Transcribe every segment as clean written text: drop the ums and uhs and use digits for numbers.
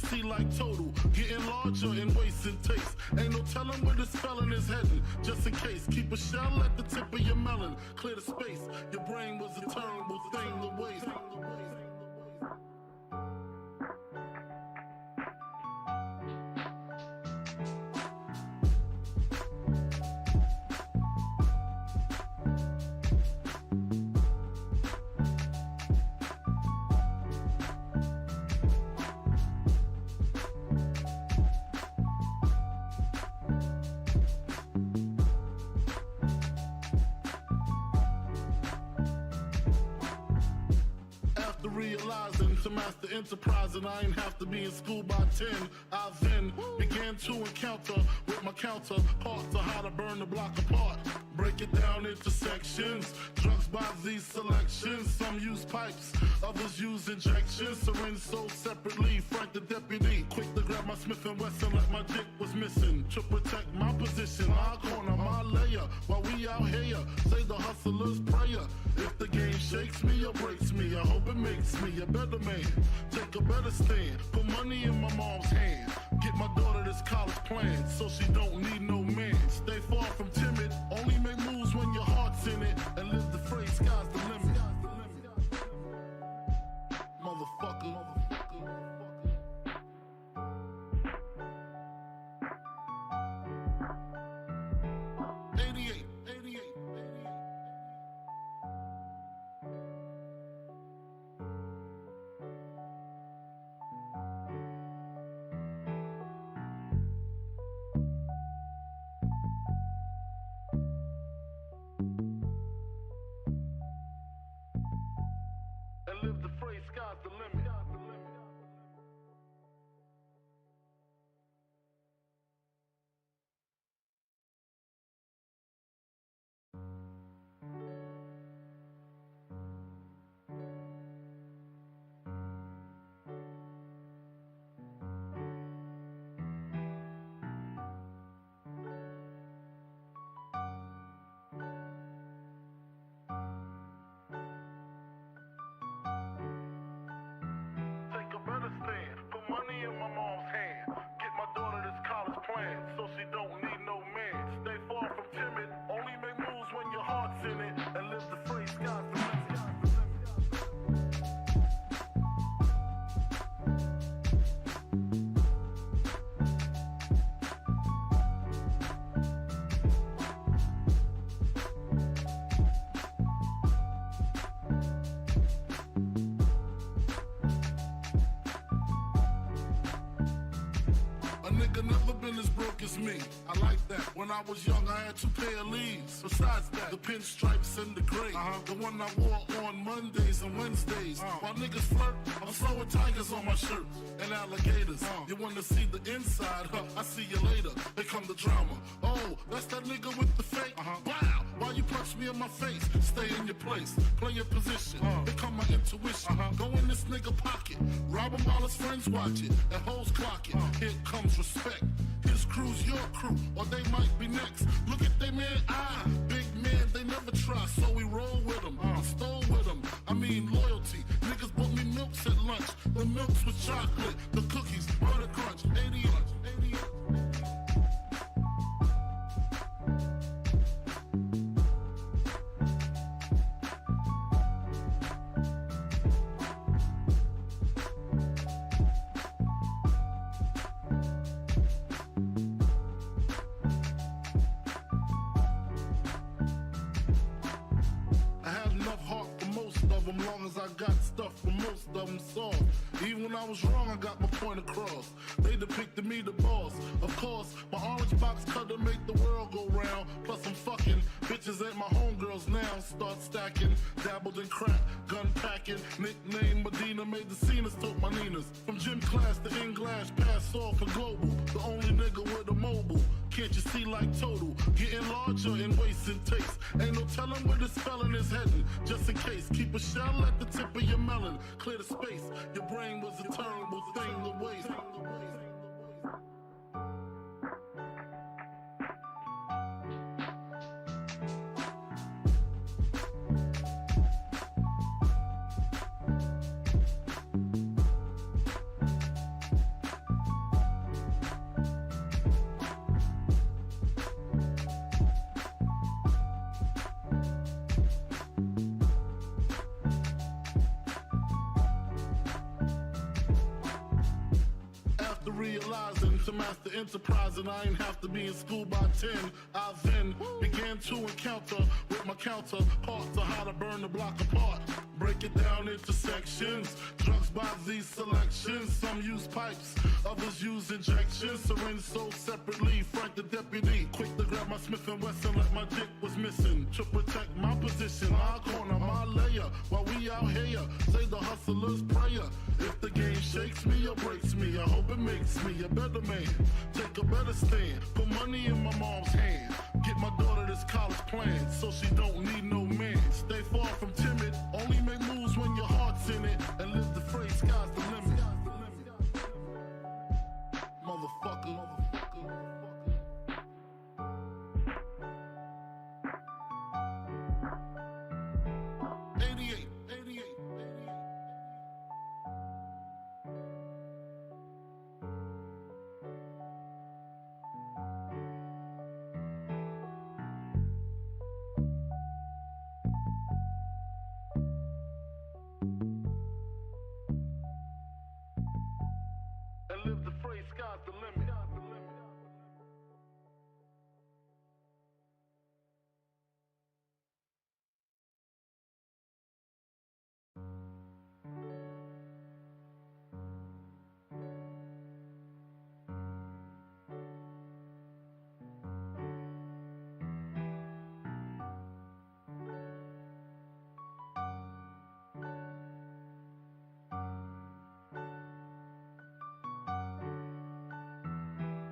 see like total, getting larger and wasting taste. Ain't no telling where this felon is heading. Just in case, keep a shell at the tip of your melon. Clear the space, your brain was a terrible thing to waste. Realizing to master enterprise, and I ain't have to be in school by 10. I then began to encounter with my counterparts on how to burn the block apart. Break it down into sections. Drugs by these selections. Some use pipes, others use injections. Syringe sold separately. Frank the deputy, quick to grab my Smith & Wesson like my dick was missing. To protect my position, my corner, my layer. While we out here, say the hustler's prayer. If the game shakes me or breaks me, I hope it makes me a better man. Take a better stand, put money in my mom's hand. Get my daughter this college plan, so she don't need no man. Stay far from timid, only make moves when your heart's in it. And live the phrase, sky's the limit. Motherfucker. 88. And live the phrase, sky's the limit. Take a better stand, put money in my mom's hand. Get my daughter this college plan, so she don't need no man. Stay far from timid, only make moves when your heart's in it. And live the phrase, sky's the limit. A nigga never been as broke as me. I like that. When I was young, I had 2 pair of leaves. Besides that, the pinstripes and the gray. The one I wore on Mondays and Wednesdays. While niggas flirt, I'm throwing tigers on my shirt and alligators. You wanna see the inside? I see you later. Here come the drama. Oh, that's that nigga with the fake. Wow, why you punch me in my face? Stay in your place, play your position. Here come my intuition. Go in this nigga pocket, rob him while his friends watch it, and hoes clock it. Here comes respect. His crew's your crew, or they might be next. Look at they man, big man, they never try, so we roll with them. Stole with them, I mean loyalty. Niggas bought me milks at lunch. The milks with chocolate, the cookies, butter crunch, 80 lunch, 80 lunch. Long as I got stuff for most of them soft. Even when I was wrong, I got my point across. They depicted me the boss. Of course, my orange box cutter make the world go round. Plus I'm fucking bitches ain't my homegirls now. Start stacking, dabbled in crack, gun packing. Nickname Medina, made the scenes, took my Ninas. From gym class to in-glass, pass off for global. The only nigga with a mobile. Can't you see like total? Getting larger and wasting taste. Ain't no telling where this felon is heading. Just in case, keep a shell at the tip of your melon. Clear the space, your brain was a terrible thing to waste. realizing to master enterprise, and I ain't have to be in school by 10. I then began to encounter with my counterparts on how to burn the block apart. Break it down into sections. Drugs by these selections. Some use pipes, others use injections. Syringe sold separately. Frank the deputy, quick to grab my Smith & Wesson like my dick was missing. To protect my position, my corner, my layer. While we out here, say the hustler's prayer. If the game shakes me or breaks me, I hope it makes me a better man. Take a better stand, put money in my mom's hand. Get my daughter this college plan, so she don't need no man. Stay far from timid, only make moves when your heart's in it. And live the phrase, sky's the limit. Motherfucker. 88. And live the phrase, sky's the limit.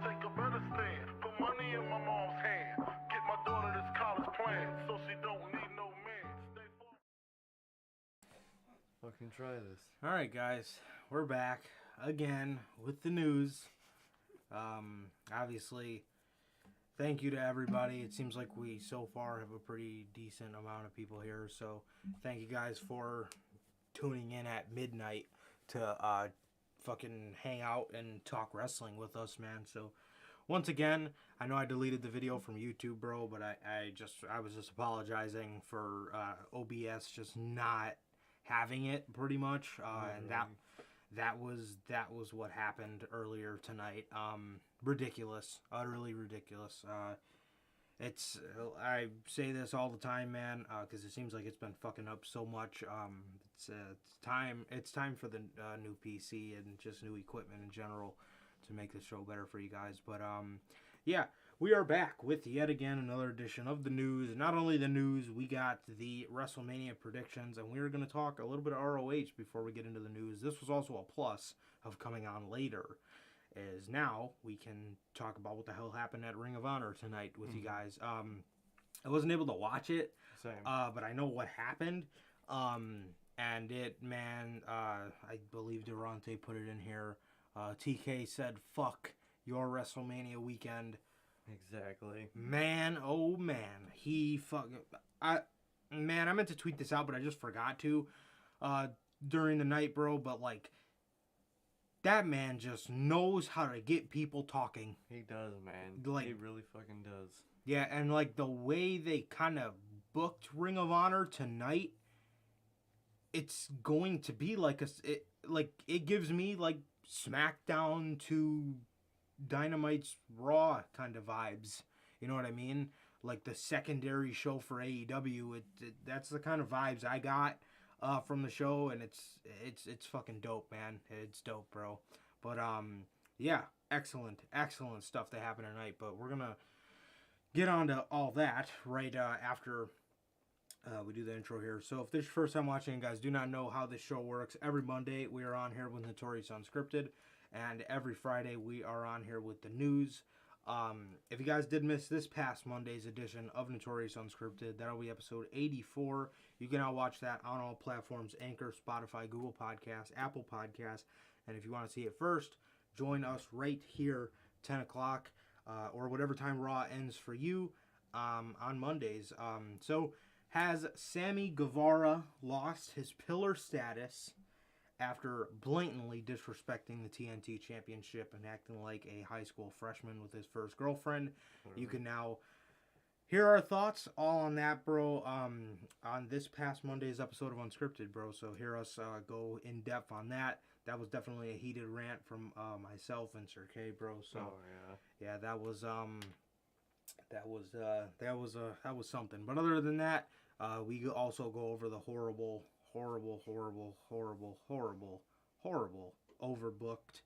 Take a better stand, put money in my mom's hand. Get my daughter this college plan, so she don't need no man. Stay far. Fucking try this. Alright guys, we're back again with the news. Obviously, thank you to everybody. It seems like we so far have a pretty decent amount of people here, so thank you guys for tuning in at midnight to fucking hang out and talk wrestling with us, man. So once again, I know I deleted the video from YouTube, bro, but I was just apologizing for OBS just not having it pretty much, and that was what happened earlier tonight. Ridiculous, utterly ridiculous. I say this all the time, man, because it seems like it's been fucking up so much. It's time for the new PC and just new equipment in general to make the show better for you guys. But yeah, we are back with yet again another edition of the news. Not only the news, we got the WrestleMania predictions, and we're going to talk a little bit of ROH before we get into the news. This was also a plus of coming on later, is now we can talk about what the hell happened at Ring of Honor tonight with you guys. I wasn't able to watch it, Same. but I know what happened. And it, man, I believe Durante put it in here. TK said, "Fuck your WrestleMania weekend." Exactly. Man, oh man, he fucking. I meant to tweet this out, but I just forgot to during the night, bro. But like, that man just knows how to get people talking. He does, man. Like, he really fucking does. Yeah, and like the way they kind of booked Ring of Honor tonight, it's going to be like it gives me like SmackDown to Dynamite's Raw kind of vibes. You know what I mean? Like the secondary show for AEW. That's the kind of vibes I got from the show, and it's fucking dope, man. It's dope, bro. But yeah, excellent stuff that happened tonight. But we're gonna get on to all that right after we do the intro here. So if this is your first time watching, guys, do not know how this show works. Every Monday we are on here with Notorious Unscripted, and every Friday we are on here with the news. If you guys did miss this past Monday's edition of Notorious Unscripted, that'll be episode 84. You can now watch that on all platforms: Anchor, Spotify, Google Podcasts, Apple Podcasts. And if you want to see it first, join us right here, 10 o'clock, or whatever time Raw ends for you on Mondays. So, has Sammy Guevara lost his pillar status after blatantly disrespecting the TNT Championship and acting like a high school freshman with his first girlfriend? You can now hear our thoughts all on that, bro, on this past Monday's episode of Unscripted, bro. So hear us go in depth on that. that was definitely a heated rant from myself and Sir K, bro. So Oh yeah. yeah, that was something. But other than that, we also go over the horrible overbooked.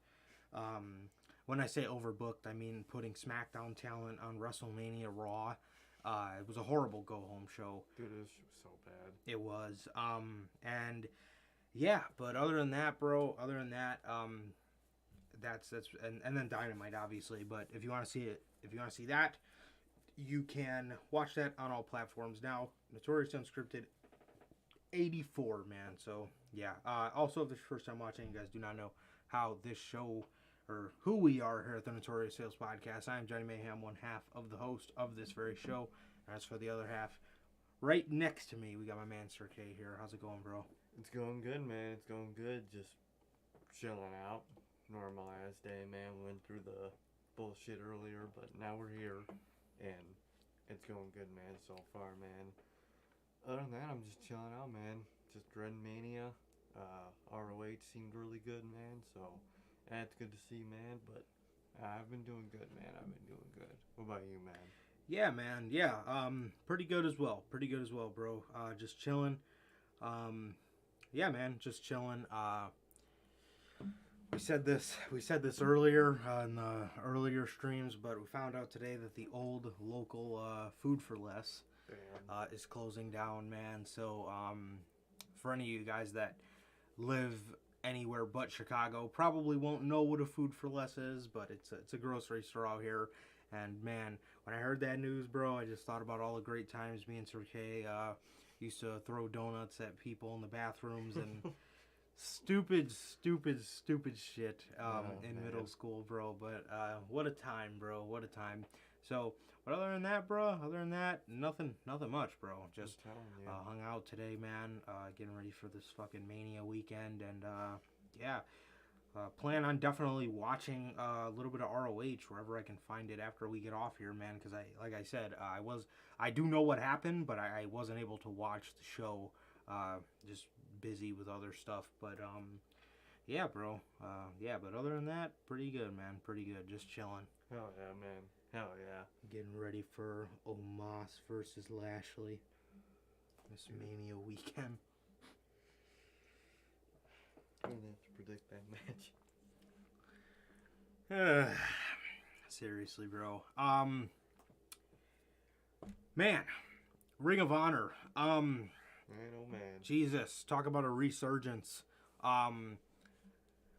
When I say overbooked, I mean putting SmackDown talent on WrestleMania Raw. It was a horrible go-home show. Dude, this shit was so bad. It was. And yeah, but other than that, bro, that's and then Dynamite, obviously. But if you want to see that, you can watch that on all platforms now. Notorious Unscripted 84, man. So yeah. Also, if this is your first time watching, you guys do not know how this show or who we are here at the Notorious Sales Podcast. I am Johnny Mayhem, one half of the host of this very show. And as for the other half, right next to me, we got my man Sir K here. How's it going, bro? It's going good, man. It's going good. Just chilling out. Normal ass day, man. We went through the bullshit earlier, but now we're here. And it's going good, man, so far, man. Other than that, I'm just chilling out, man. Just dreading Mania. ROH seemed really good, man, so that's good to see, man. But I've been doing good, man. I've been doing good. What about you, man? Yeah, man. Yeah, pretty good as well. Pretty good as well, bro. Just chilling. Yeah, man, just chilling. We said this earlier in the earlier streams, but we found out today that the old local Food for Less is closing down, man. So for any of you guys that live anywhere but Chicago, probably won't know what a Food for Less is, but it's a grocery store out here. And man, when I heard that news, bro, I just thought about all the great times me and Sir K used to throw donuts at people in the bathrooms and stupid shit in middle school, bro. But what a time, bro. What a time. So, but other than that, nothing much, bro. Just hung out today, man. Getting ready for this fucking Mania weekend, and yeah. Plan on definitely watching a little bit of ROH wherever I can find it after we get off here, man. Because like I said, I do know what happened, but I wasn't able to watch the show. Just busy with other stuff. But yeah, bro. Yeah, but other than that, pretty good, man. Pretty good. Just chilling. Hell yeah, man. Hell yeah. Getting ready for Omas versus Lashley this Mania weekend. I'm gonna have to predict that match. Seriously, bro. Man, Ring of Honor. Man, oh man. Jesus, talk about a resurgence.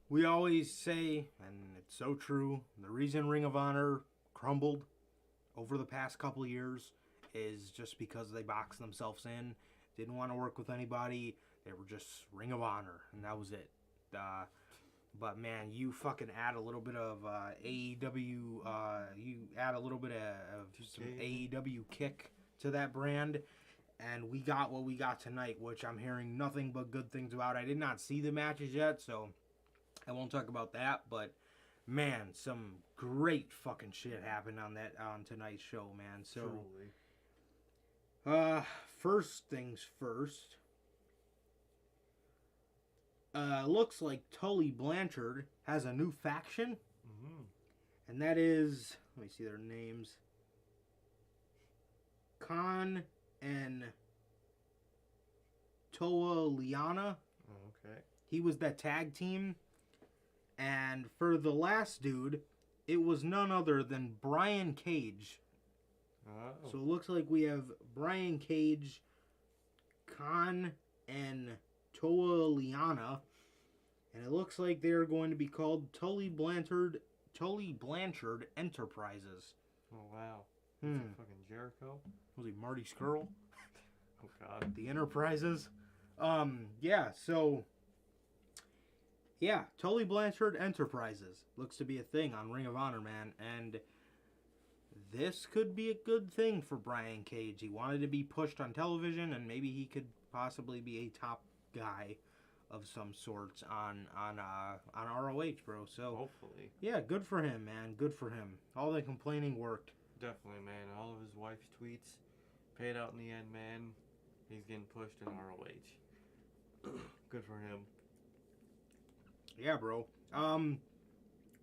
We always say, and it's so true, the reason Ring of Honor crumbled over the past couple of years is just because they boxed themselves in, didn't want to work with anybody. They were just Ring of Honor, and that was it. But man, you fucking add a little bit of AEW, you add a little bit of some AEW kick to that brand, and we got what we got tonight, which I'm hearing nothing but good things about. I did not see the matches yet, so I won't talk about that, but man, some great fucking shit happened on tonight's show, man. So, truly. First things first. Looks like Tully Blanchard has a new faction, and that is, let me see their names, Khan and Toa Liana. Okay. He was that tag team, and for the last dude, it was none other than Brian Cage. Oh. So it looks like we have Brian Cage, Khan, and Toa Liana, and it looks like they're going to be called Tully Blanchard Enterprises. Oh wow. Is that fucking Jericho? Was he Marty Scurll? Oh god. The Enterprises. Yeah. So yeah, Tully Blanchard Enterprises looks to be a thing on Ring of Honor, man, and this could be a good thing for Brian Cage. He wanted to be pushed on television, and maybe he could possibly be a top guy of some sorts on ROH, bro. So hopefully. Yeah, good for him, man. Good for him. All the complaining worked. Definitely, man. All of his wife's tweets paid out in the end, man. He's getting pushed in ROH. Good for him. Yeah, bro.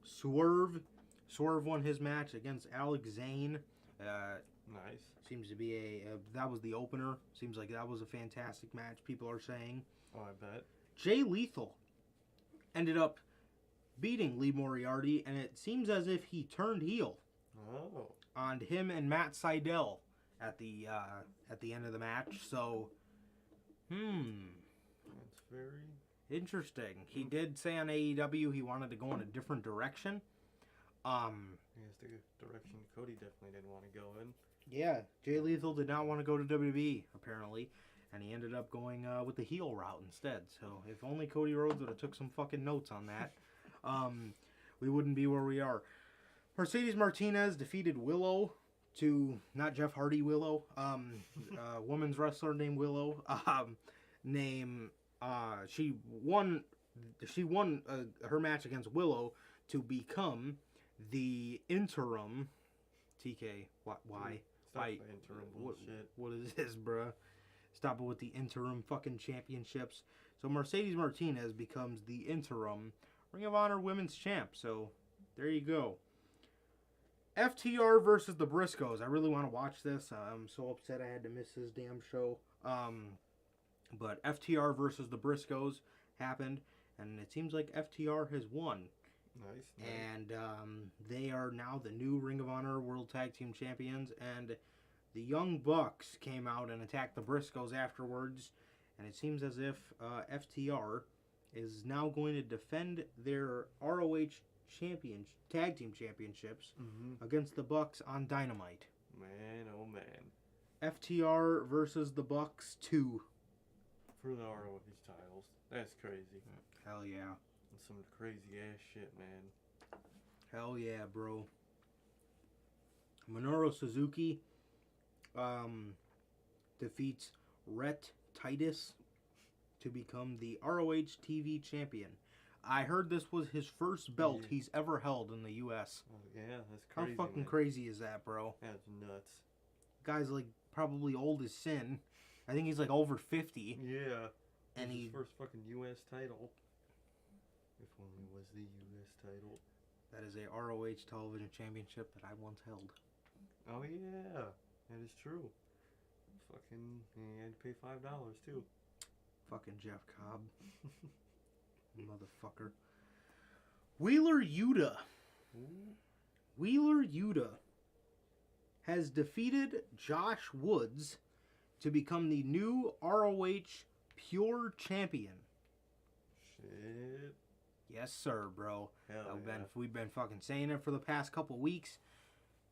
Swerve won his match against Alex Zane. Nice. Seems to be that was the opener. Seems like that was a fantastic match, people are saying. Oh, I bet. Jay Lethal ended up beating Lee Moriarty, and it seems as if he turned heel Oh. on him and Matt Sydal at the end of the match. So, That's very interesting. He did say on AEW he wanted to go in a different direction. Yes, the direction Cody definitely didn't want to go in. Yeah, Jay Lethal did not want to go to WWE, apparently, and he ended up going with the heel route instead. So if only Cody Rhodes would have took some fucking notes on that, we wouldn't be where we are. Mercedes Martinez defeated Willow to, not Jeff Hardy Willow, women's wrestler named Willow. She won her match against Willow to become the interim TK. Why? Stop the interim bullshit. What is this, bruh? Stop it with the interim fucking championships. So Mercedes Martinez becomes the interim Ring of Honor Women's Champ. So there you go. FTR versus the Briscoes. I really want to watch this. I'm so upset I had to miss this damn show. But FTR versus the Briscoes happened, and it seems like FTR has won. Nice. And they are now the new Ring of Honor World Tag Team Champions. And the Young Bucks came out and attacked the Briscoes afterwards. And it seems as if FTR is now going to defend their ROH Tag Team Championships against the Bucks on Dynamite. Man, oh man. FTR versus the Bucks 2. For the ROH titles. That's crazy. Hell yeah. That's some crazy ass shit, man. Hell yeah, bro. Minoru Suzuki defeats Rhett Titus to become the ROH TV champion. I heard this was his first belt he's ever held in the U.S. Oh, yeah, that's crazy. How fucking man. crazy is that, bro? That's nuts. Guy's like probably old as sin. I think he's like over 50. Yeah. And his first fucking U.S. title. If only it was the U.S. title. That is a ROH television championship that I once held. Oh yeah, that is true. Fucking, he had to pay $5 too. Fucking Jeff Cobb. Motherfucker. Wheeler Yuta. Wheeler Yuta has defeated Josh Woods to become the new ROH Pure Champion. Shit. Yes, sir, bro. Hell yeah. We've been fucking saying it for the past couple weeks.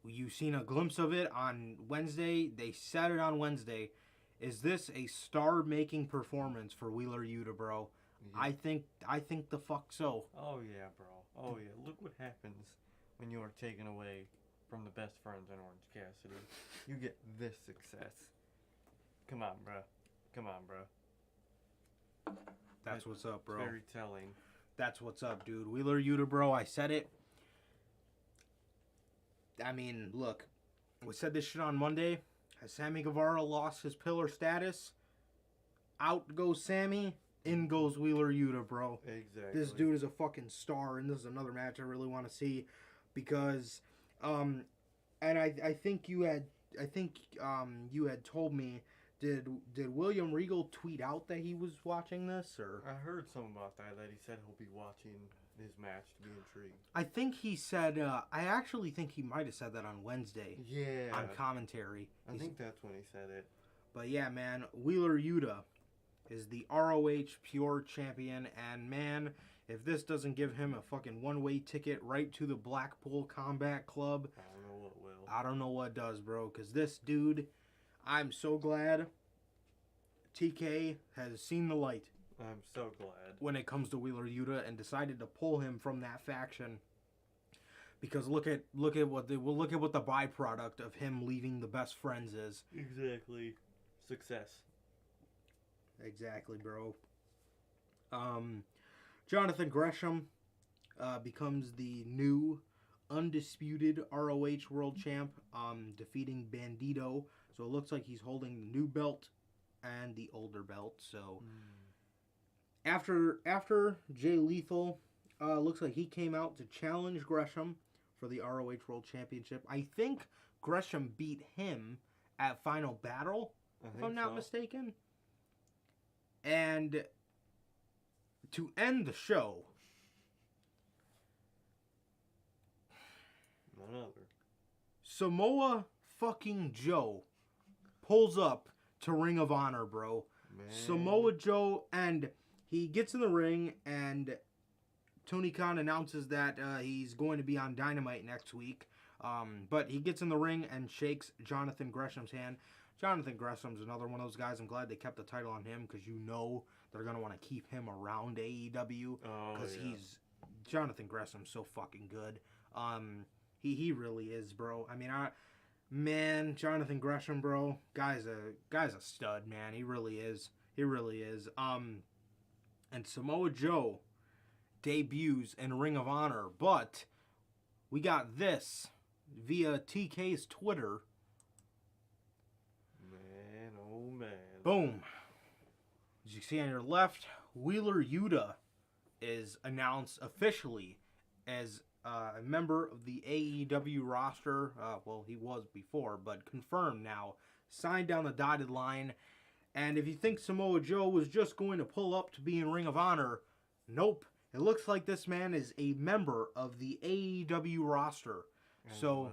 You've seen a glimpse of it on Wednesday. They said it on Wednesday. Is this a star-making performance for Wheeler Yuta, bro? Yeah. I think the fuck so. Oh yeah, bro. Oh yeah. Look what happens when you are taken away from the best friends in Orange Cassidy. You get this success. Come on, bro. Come on, bro. That's what's up, bro. Very telling. That's what's up, dude. Wheeler Yuta, bro. I said it. I mean, look. We said this shit on Monday. Has Sammy Guevara lost his pillar status? Out goes Sammy. In goes Wheeler Yuta, bro. Exactly. This dude is a fucking star, and this is another match I really want to see because, and I think you had told me, did William Regal tweet out that he was watching this, or? I heard something about that he said he'll be watching his match to be intrigued. I think he said, I actually think he might have said that on Wednesday. Yeah. On commentary. I think that's when he said it. But yeah, man, Wheeler Yuta is the ROH Pure Champion, and man, if this doesn't give him a fucking one-way ticket right to the Blackpool Combat Club, I don't know what will. I don't know what does, bro, because this dude, I'm so glad TK has seen the light. I'm so glad. When it comes to Wheeler Yuta and decided to pull him from that faction. Because look at what the byproduct of him leaving the best friends is. Exactly. Success. Exactly, bro. Jonathan Gresham becomes the new undisputed ROH World Champ, defeating Bandito. So it looks like he's holding the new belt and the older belt. So after Jay Lethal looks like he came out to challenge Gresham for the ROH World Championship. I think Gresham beat him at Final Battle, if I'm not mistaken. And to end the show, none other. Samoa fucking Joe pulls up to Ring of Honor, bro. Man. Samoa Joe, and he gets in the ring, and Tony Khan announces that he's going to be on Dynamite next week. But he gets in the ring and shakes Jonathan Gresham's hand. Jonathan Gresham's another one of those guys. I'm glad they kept the title on him because you know they're going to want to keep him around AEW because he's Jonathan Gresham's so fucking good. He really is, bro. I mean, Jonathan Gresham, bro, guy's a stud, man. He really is. He really is. And Samoa Joe debuts in Ring of Honor, but we got this via TK's Twitter. Man, oh man. Boom. As you see on your left, Wheeler Yuta is announced officially as a member of the AEW roster. Well, he was before, but confirmed now. Signed down the dotted line. And if you think Samoa Joe was just going to pull up to be in Ring of Honor, nope. It looks like this man is a member of the AEW roster. So,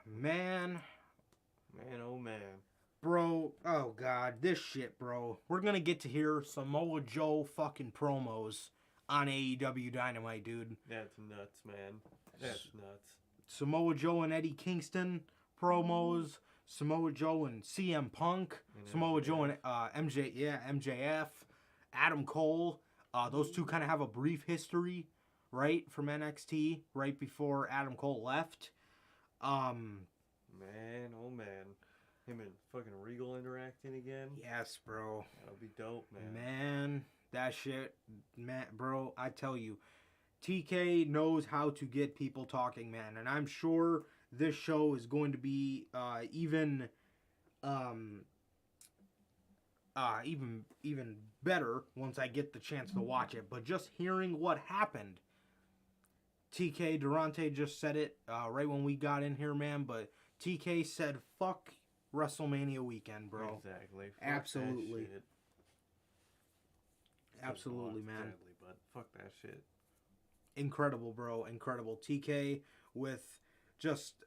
man, oh man. Bro, oh God, this shit, bro. We're going to get to hear Samoa Joe fucking promos on AEW Dynamite, dude. That's nuts, man. That's nuts. Samoa Joe and Eddie Kingston promos. Samoa Joe and CM Punk. And Samoa MJF. Joe and MJF. Adam Cole. Those two kind of have a brief history, right, from NXT, right before Adam Cole left. Man, oh man. Him and fucking Regal interacting again? Yes, bro. That'll be dope, man. Man, that shit, man, bro, I tell you, TK knows how to get people talking, man, and I'm sure this show is going to be even better once I get the chance to watch it. But just hearing what happened, TK Durante just said it right when we got in here, man. But TK said, "Fuck WrestleMania weekend, bro." Exactly. Fuck absolutely. that shit. Absolutely, man. Sadly, but fuck that shit. Incredible, bro. Incredible. TK with just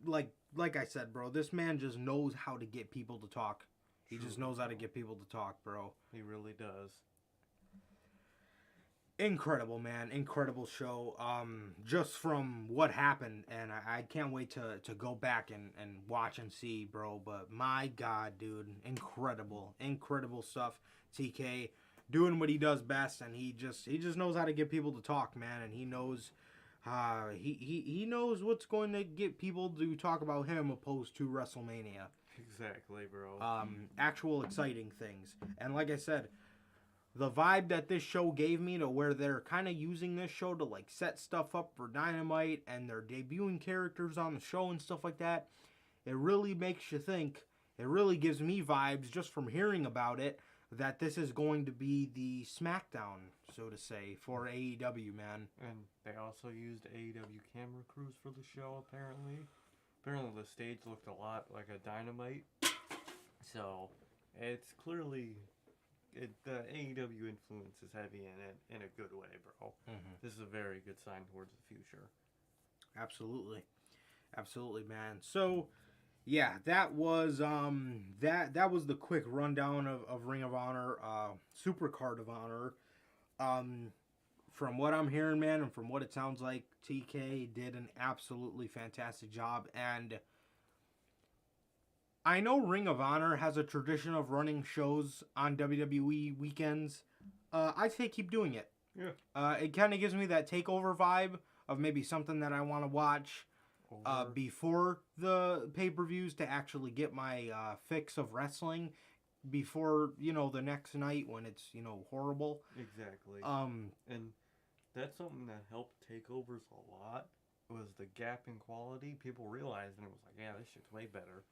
like I said, bro, this man just knows how to get people to talk. He just knows how to get people to talk, bro. He really does. Incredible, man. Incredible show. Just from what happened, and I can't wait to go back and watch and see, bro. But my God, dude, incredible. Incredible stuff. TK doing what he does best, and he just knows how to get people to talk, man, and he knows he knows what's going to get people to talk about him opposed to WrestleMania. Exactly, bro. Actual exciting things. And like I said, the vibe that this show gave me to where they're kind of using this show to like set stuff up for Dynamite and they're debuting characters on the show and stuff like that, it really makes you think. It really gives me vibes just from hearing about it that this is going to be the SmackDown, so to say, for AEW, man. And they also used AEW camera crews for the show, apparently. Apparently the stage looked a lot like a Dynamite. So, it's clearly... the AEW influence is heavy in it in a good way, bro. Mm-hmm. This is a very good sign towards the future. Absolutely. Absolutely, man. So... yeah, that was that was the quick rundown of Ring of Honor, Supercard of Honor. From what I'm hearing, man, and from what it sounds like, TK did an absolutely fantastic job. And I know Ring of Honor has a tradition of running shows on WWE weekends. I'd say keep doing it. Yeah. It kind of gives me that takeover vibe of maybe something that I want to watch before the pay-per-views to actually get my fix of wrestling before, the next night when it's, horrible. Exactly. And that's something that helped takeovers a lot was the gap in quality. People realized, and it was like, yeah, this shit's way better.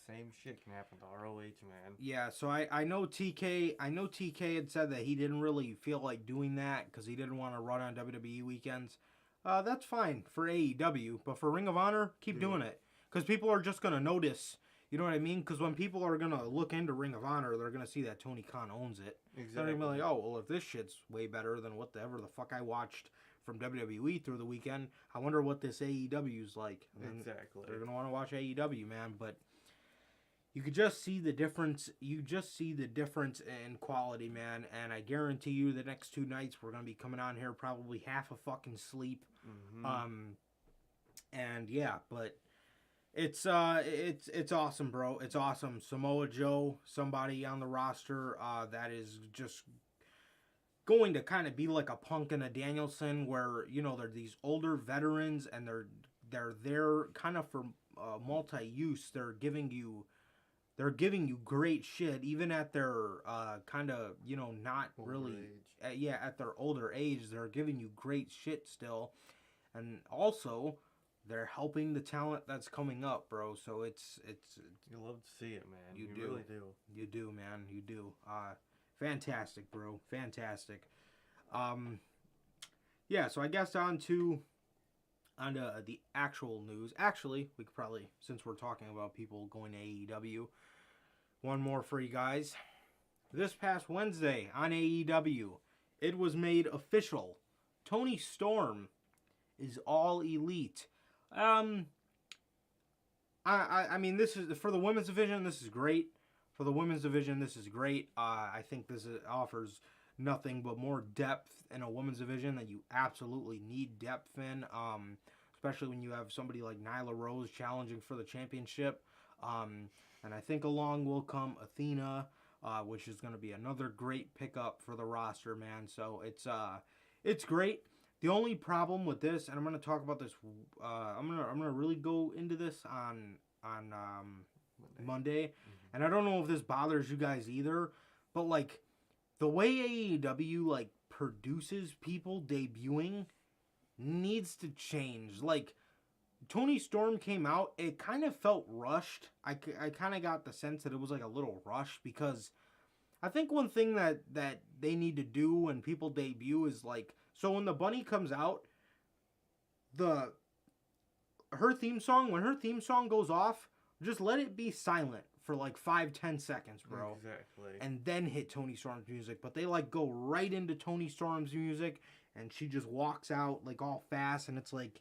Same shit can happen to ROH, man. Yeah, so I know TK. I know TK had said that he didn't really feel like doing that because he didn't want to run on WWE weekends. That's fine for AEW, but for Ring of Honor, keep doing it because people are just gonna notice. You know what I mean? Because when people are gonna look into Ring of Honor, they're gonna see that Tony Khan owns it. Exactly. They're gonna be like, oh, well, if this shit's way better than whatever the fuck I watched from WWE through the weekend, I wonder what this AEW's like. And Exactly. they're gonna want to watch AEW, man. But you could just see the difference. You just see the difference in quality, man. And I guarantee you, the next 2 nights we're gonna be coming on here probably half a fucking sleep. And yeah, but it's awesome, bro. It's awesome. Samoa Joe, somebody on the roster that is just going to kind of be like a Punk and a Danielson, where they're these older veterans and they're there kind of for multi-use. They're giving you great shit even at their kind of not Older really age. at their older age. They're giving you great shit still, and also they're helping the talent that's coming up, bro. So it's You love to see it, man. You do. Really do. You do, man. You do. Fantastic, bro. Fantastic. Yeah, so I guess on to the actual news. Actually, we could probably, since we're talking about people going to AEW, one more for you guys. This past Wednesday on AEW, it was made official. Tony Storm is All Elite. I mean, this is for the women's division. This is great. For the women's division, this is great. I think this offers nothing but more depth in a women's division that you absolutely need depth in. Especially when you have somebody like Nyla Rose challenging for the championship. And I think along will come Athena, which is going to be another great pickup for the roster, man. So it's great. The only problem with this, and I'm going to talk about this, I'm gonna really go into this on Monday. And I don't know if this bothers you guys either, but like the way AEW like produces people debuting needs to change. Like Tony Storm came out, it kind of felt rushed. I kind of got the sense that it was like a little rushed, because I think one thing that they need to do when people debut is like, so when the bunny comes out, when her theme song goes off, just let it be silent for like 5-10 seconds, bro. Exactly. And then hit Tony Storm's music. But they like go right into Tony Storm's music, and she just walks out like all fast, and it's like,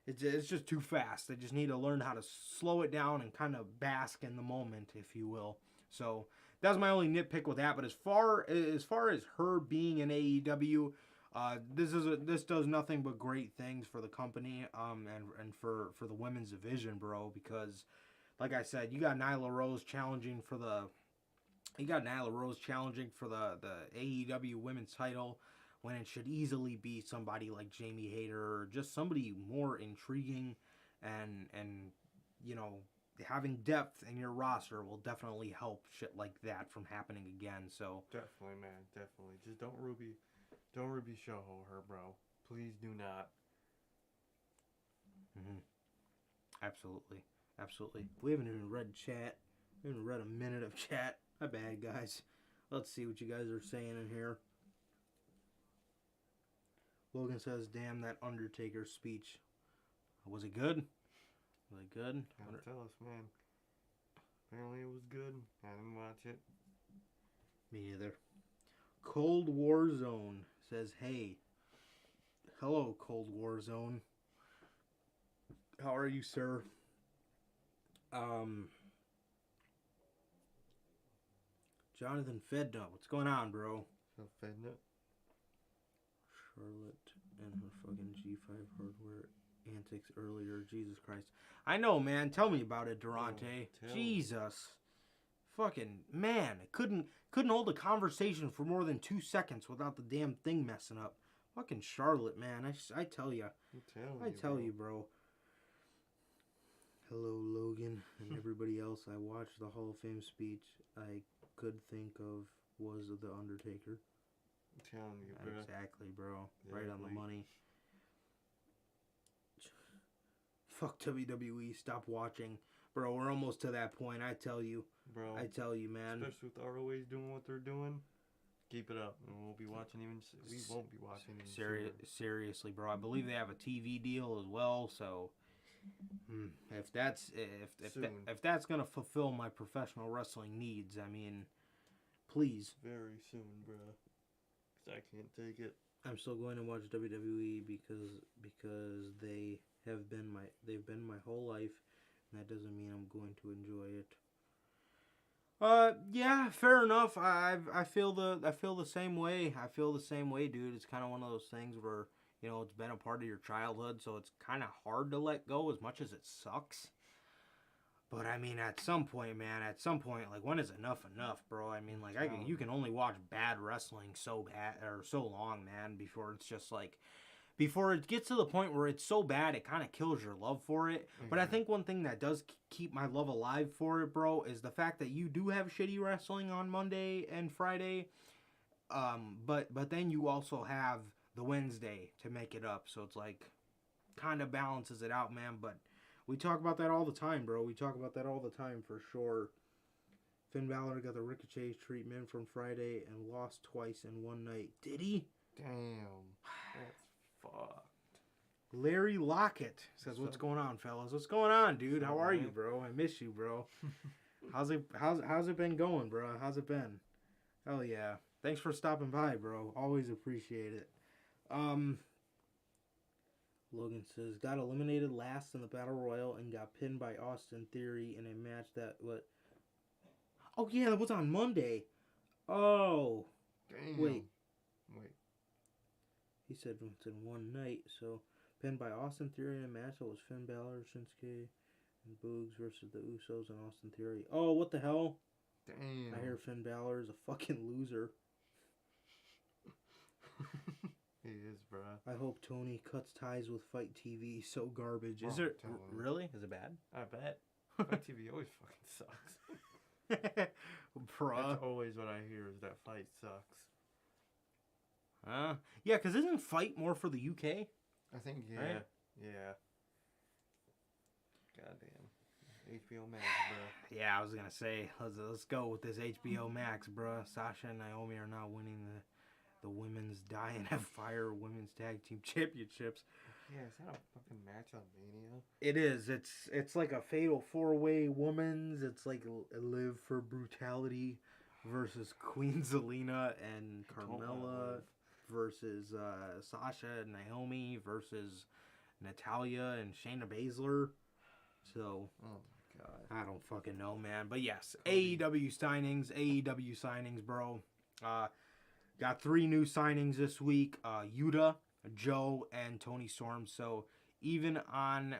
it's just too fast. They just need to learn how to slow it down and kind of bask in the moment, if you will. So that's my only nitpick with that. But as far as her being in AEW, this does nothing but great things for the company, and for the women's division, bro. Because, like I said, you got Nyla Rose challenging for the AEW women's title, when it should easily be somebody like Jamie Hayter, or just somebody more intriguing, and having depth in your roster will definitely help shit like that from happening again. So definitely, man, definitely. Just don't Ruby Soho her, bro. Please do not. Absolutely. We haven't even read chat. We haven't read a minute of chat. My bad, guys. Let's see what you guys are saying in here. Logan says, damn, that Undertaker speech. Was it good? Gotta tell us, man. Apparently it was good. I didn't watch it. Me neither. Cold War Zone says, hey. Hello, Cold War Zone. How are you, sir? Jonathan Fedna, what's going on, bro? So Fedna. Charlotte and her fucking G5 hardware antics earlier. Jesus Christ. I know, man. Tell me about it, Durante. Jesus. Fucking, man. Couldn't hold a conversation for more than 2 seconds without the damn thing messing up. Fucking Charlotte, man. I tell you. I tell you, bro. Hello, Logan, and everybody else. I watched the Hall of Fame speech. I could think of was The Undertaker. I'm telling you, bro. Exactly, bro. Yeah, right on the money. fuck WWE. Stop watching. Bro, we're almost to that point, I tell you. Bro. I tell you, man. Especially with ROH doing what they're doing. Keep it up, and we'll be watching we won't be watching even sooner. Seriously, bro. I believe they have a TV deal as well, so if that's gonna fulfill my professional wrestling needs, I mean, please. Very soon, bro. 'Cause I can't take it. I'm still going to watch WWE because they've been my whole life, and that doesn't mean I'm going to enjoy it. Yeah, fair enough. I feel the same way. I feel the same way, dude. It's kind of one of those things where, you know, it's been a part of your childhood, so it's kind of hard to let go as much as it sucks. But I mean, at some point, man, like, when is enough, bro? I mean, like, you can only watch bad wrestling so long, man, before it's just like, before it gets to the point where it's so bad, it kind of kills your love for it. Mm-hmm. But I think one thing that does keep my love alive for it, bro, is the fact that you do have shitty wrestling on Monday and Friday. But then you also have the Wednesday to make it up. So it's like, kind of balances it out, man. But we talk about that all the time, bro. We talk about that all the time for sure. Finn Balor got the Ricochet treatment from Friday and lost twice in one night. Did he? Damn. That's fucked. Larry Lockett says, "What's going on, fellas? What's going on, dude? How are you, bro? I miss you, bro. How's it been going, bro? How's it been? Hell yeah. Thanks for stopping by, bro. Always appreciate it." Logan says, got eliminated last in the Battle Royal and got pinned by Austin Theory in a match that Oh yeah, that was on Monday. Oh. Damn. Wait. He said it's in one night, so pinned by Austin Theory in a match that was Finn Balor, Shinsuke, and Boogs versus the Usos and Austin Theory. Oh, what the hell? Damn. I hear Finn Balor is a fucking loser. He is, bruh. I hope Tony cuts ties with Fight TV. So garbage. Is Oh, it really? Is it bad? I bet. Fight TV always fucking sucks. Bruh. That's always what I hear is that Fight sucks. Yeah, because isn't Fight more for the UK? I think, yeah. Right? Yeah. Goddamn. HBO Max, bro. Yeah, I was going to say, let's go with this HBO Max, bruh. Sasha and Naomi are not winning the women's Die and Have Fire women's tag team championships. Yeah, is that a fucking match on Mania? It is. It's like a fatal 4-way women's. It's like a Live for Brutality versus Queen Zelina and Carmella versus Sasha and Naomi versus Natalia and Shayna Baszler. So, oh my god, I don't fucking know, man. But yes, AEW signings, bro. Got 3 new signings this week. Yuta, Joe, and Tony Storm. So even on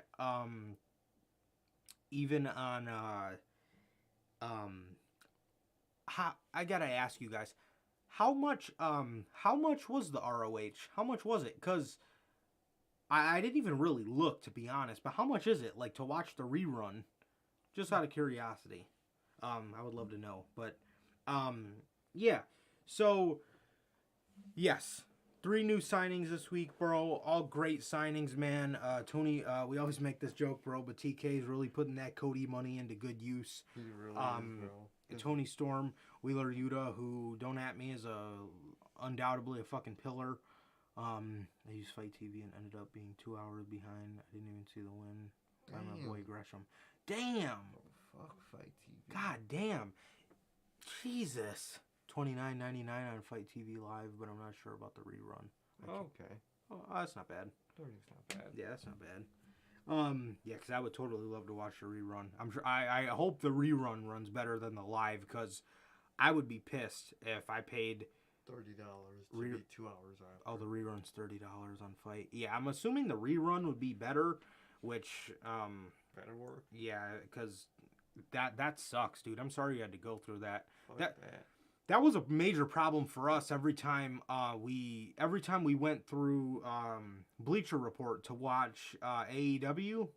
I gotta ask you guys, how much was the ROH? How much was it? Cause I didn't even really look, to be honest. But how much is it, like, to watch the rerun? Just out of curiosity. I would love to know. But yeah. So yes, 3 new signings this week, bro. All great signings, man. Tony, we always make this joke, bro, but TK is really putting that Cody money into good use. He really is, bro. Tony Storm, Wheeler Yuta, who, don't at me, is undoubtedly a fucking pillar. I used Fight TV and ended up being 2 hours behind. I didn't even see the win by my boy Gresham. Damn. Oh, fuck Fight TV. God damn. Jesus. $29.99 on Fight TV Live, but I'm not sure about the rerun. Okay. Oh, that's not bad. 30's not bad. Yeah, that's not bad. Yeah, because I would totally love to watch the rerun. I'm sure. I hope the rerun runs better than the live, because I would be pissed if I paid $30 to be 2 hours after. Oh, the rerun's $30 on Fight. Yeah, I'm assuming the rerun would be better, which better work. Yeah, because that sucks, dude. I'm sorry you had to go through that. Fuck that. That was a major problem for us every time we went through Bleacher Report to watch AEW.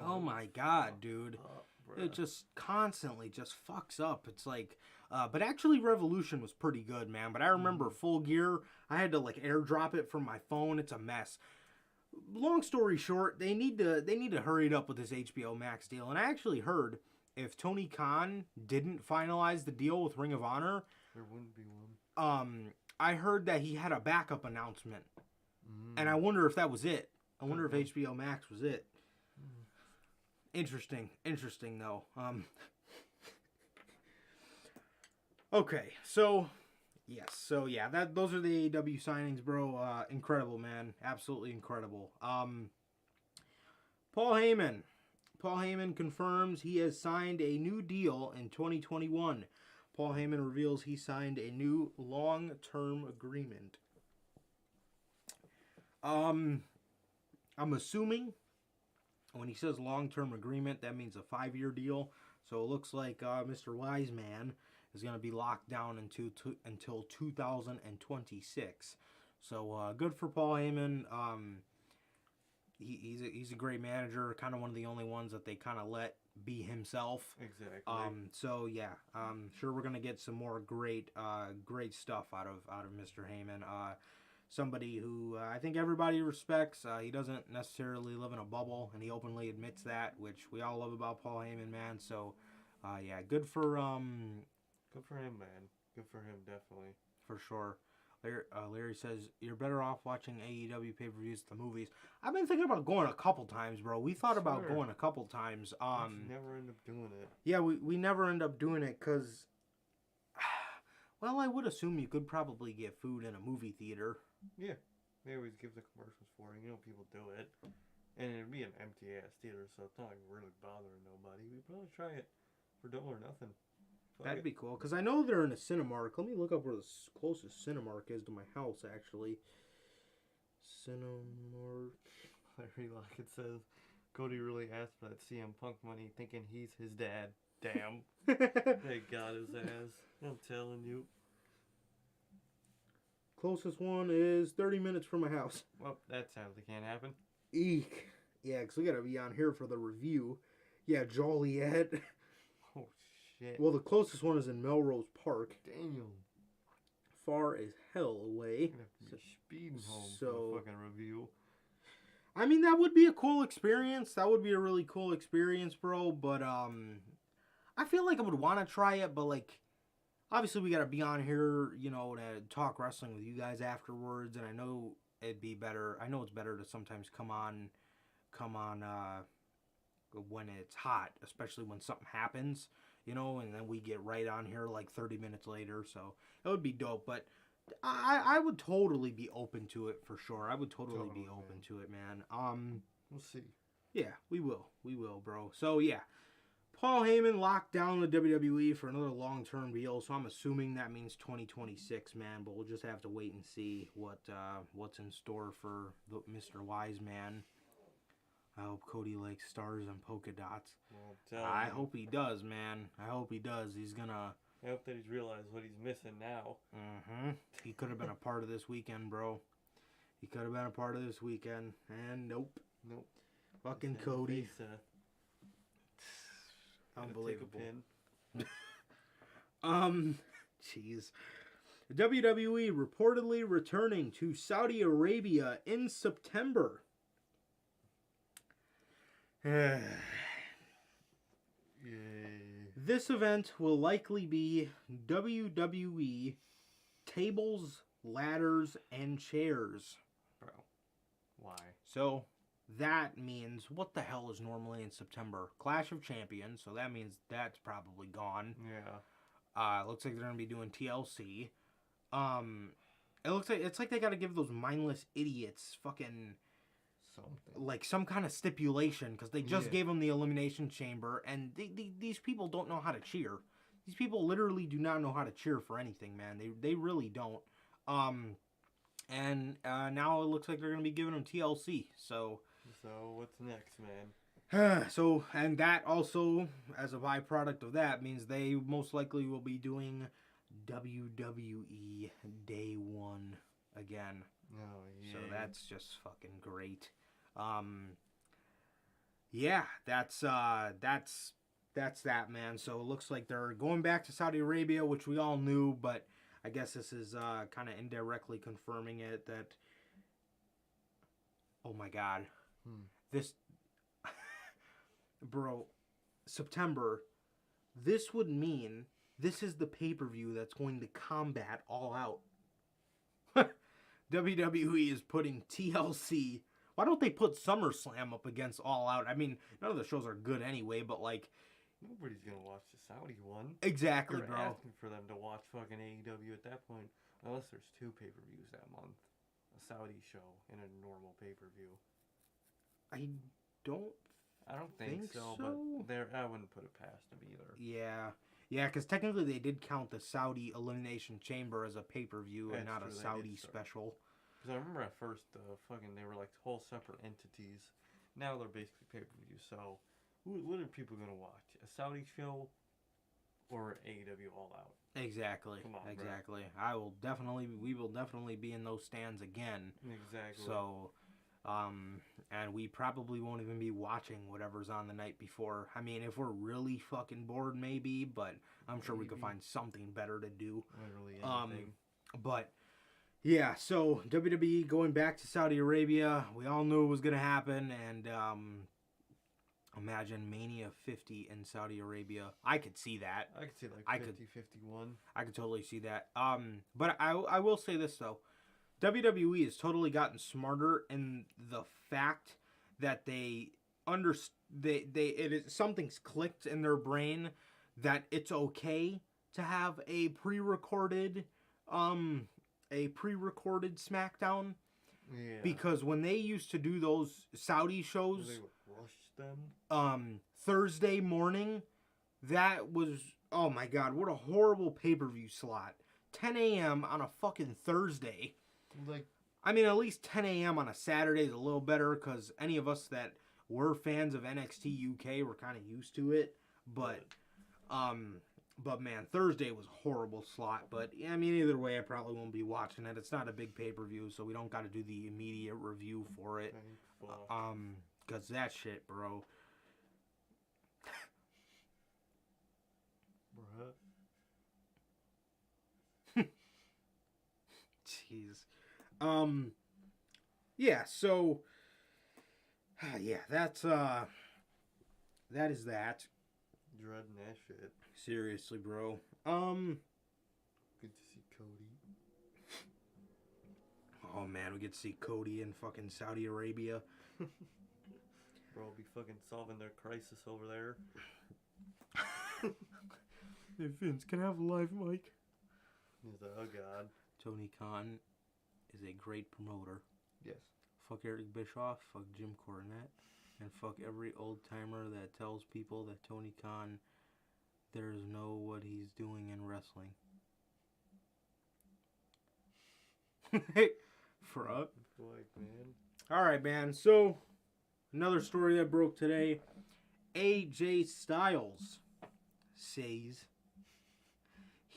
Oh my god, dude. It just constantly just fucks up. It's like but actually Revolution was pretty good, man. But I remember Full Gear, I had to like airdrop it from my phone. It's a mess. long story short, they need to hurry it up with this HBO Max deal. And I actually heard if Tony Khan didn't finalize the deal with Ring of Honor, there wouldn't be one. I heard that he had a backup announcement, and I wonder if that was it. I wonder if HBO Max was it. Interesting though. Okay, so yes, those are the AEW signings, bro. Incredible, man, absolutely incredible. Paul Heyman confirms he has signed a new deal in 2021. Paul Heyman reveals he signed a new long-term agreement. I'm assuming when he says long-term agreement, that means a 5-year deal. So it looks like Mr. Wiseman is going to be locked down until 2026. So good for Paul Heyman. He's a great manager, kind of one of the only ones that they kind of let be himself. Exactly. So yeah, sure we're gonna get some more great stuff out of Mr. Heyman. Somebody who I think everybody respects. He doesn't necessarily live in a bubble, and he openly admits that, which we all love about Paul Heyman, man. So yeah, good for him, man. Good for him, definitely. For sure. Larry says, you're better off watching AEW pay-per-views than the movies. I've been thinking about going a couple times, bro. We thought about going a couple times. Never end up doing it. Yeah, we never end up doing it because, well, I would assume you could probably get food in a movie theater. Yeah. They always give the commercials for it. You know, people do it. And it'd be an empty-ass theater, so it's not like really bothering nobody. We'd probably try it for double or nothing. That'd be cool, because I know they're in a Cinemark. Let me look up where the closest Cinemark is to my house, actually. Cinemark. Larry Lockett says, Cody really asked for that CM Punk money thinking he's his dad. Damn. They got his ass. I'm telling you. Closest one is 30 minutes from my house. Well, that sadly can't happen. Eek. Yeah, because we got to be on here for the review. Yeah, Joliet. Oh, shit. Well, the closest one is in Melrose Park. Damn. Far as hell away. I'm gonna have to be speeding home for the fucking review. I mean, that would be a cool experience. That would be a really cool experience, bro. But I feel like I would want to try it, but like, obviously we got to be on here, you know, to talk wrestling with you guys afterwards. And I know it'd be better. I know it's better to sometimes come on when it's hot, especially when something happens, you know, and then we get right on here like 30 minutes later. So it would be dope, but I would totally be open to it for sure. I would totally be open to it, man. We'll see. Yeah, we will, bro. So yeah, Paul Heyman locked down the WWE for another long-term deal. So I'm assuming that means 2026, man. But we'll just have to wait and see what's in store for Mr. Wiseman. I hope Cody likes stars and polka dots. Well, I hope he does, man. I hope he does. He's gonna. I hope that he's realized what he's missing now. He could have been a part of this weekend, bro. He could have been a part of this weekend, and nope. Fucking Cody. Unbelievable. Jeez. WWE reportedly returning to Saudi Arabia in September. This event will likely be WWE tables, ladders, and chairs. Bro, why? So that means, what the hell is normally in September? Clash of Champions, so that means that's probably gone. Yeah. Looks like they're going to be doing TLC. It looks like, it's like they got to give those mindless idiots fucking something, like some kind of stipulation, because they just gave them the Elimination Chamber, and these people don't know how to cheer. These people literally do not know how to cheer for anything, man. They really don't. And now it looks like they're going to be giving them TLC, so what's next, man? So, and that also, as a byproduct of that, means they most likely will be doing WWE Day 1 again. Oh, yeah. So that's just fucking great. Yeah, that's that, man. So it looks like they're going back to Saudi Arabia, which we all knew, but I guess this is kind of indirectly confirming it, that Oh my God. Hmm. This, bro, September, this would mean this is the pay-per-view that's going to combat All Out. WWE is putting TLC. Why don't they put SummerSlam up against All Out? I mean, none of the shows are good anyway, but like... Nobody's gonna watch the Saudi one. Exactly, They're bro. asking for them to watch fucking AEW at that point. Unless there's 2 pay-per-views that month. A Saudi show and a normal pay-per-view. I don't think so, but I wouldn't put it past them either. Yeah. Yeah, because technically they did count the Saudi Elimination Chamber as a pay-per-view and not a Saudi special. Because I remember at first, they were like whole separate entities. Now they're basically pay-per-view. So, what are people going to watch? A Saudi show or AEW All Out? Exactly. Come on, exactly. We will definitely be in those stands again. Exactly. So, and we probably won't even be watching whatever's on the night before. I mean, if we're really fucking bored, maybe, but I'm sure we could find something better to do. Literally anything. But, yeah, so WWE going back to Saudi Arabia. We all knew it was going to happen, and imagine Mania 50 in Saudi Arabia. I could see that. I could see like 51. I could totally see that. But I will say this, though. WWE has totally gotten smarter in the fact that something's clicked in their brain that it's okay to have a pre-recorded SmackDown. Yeah. Because when they used to do those Saudi shows, they would rush them. Thursday morning, that was, oh my God, what a horrible pay-per-view slot. 10 a.m. on a fucking Thursday. Like, I mean, at least 10 a.m. on a Saturday is a little better because any of us that were fans of NXT UK were kind of used to it. But man, Thursday was a horrible slot. But I mean, either way, I probably won't be watching it. It's not a big pay-per-view, so we don't got to do the immediate review for it. Because that shit, bro. Jeez. Yeah, so yeah, that is that. Dreading that shit. Seriously, bro. Good to see Cody. Oh man, we get to see Cody in fucking Saudi Arabia. Bro, will be fucking solving their crisis over there. Hey Vince, can I have a live mic? He's like, oh God. Tony Khan is a great promoter. Yes. Fuck Eric Bischoff, fuck Jim Cornette, and fuck every old timer that tells people that Tony Khan there's no what he's doing in wrestling. Fuck. Man. Alright, man. So, another story that broke today. AJ Styles says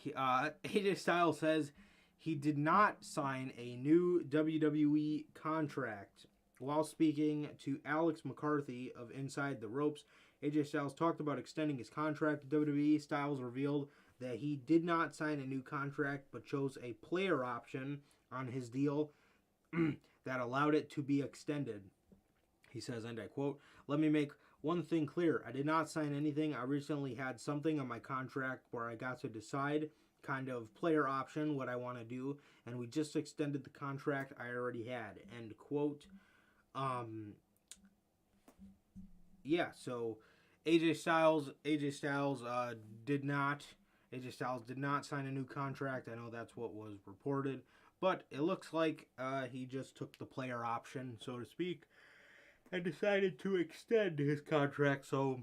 AJ Styles says he did not sign a new WWE contract. While speaking to Alex McCarthy of Inside the Ropes, AJ Styles talked about extending his contract to WWE. Styles revealed that he did not sign a new contract but chose a player option on his deal that allowed it to be extended. He says, and I quote, "Let me make one thing clear. I did not sign anything. I recently had something on my contract where I got to decide kind of player option what I want to do, and we just extended the contract I already had." End quote. Yeah, so AJ Styles did not sign a new contract. I know that's what was reported, but it looks like he just took the player option, so to speak, and decided to extend his contract. So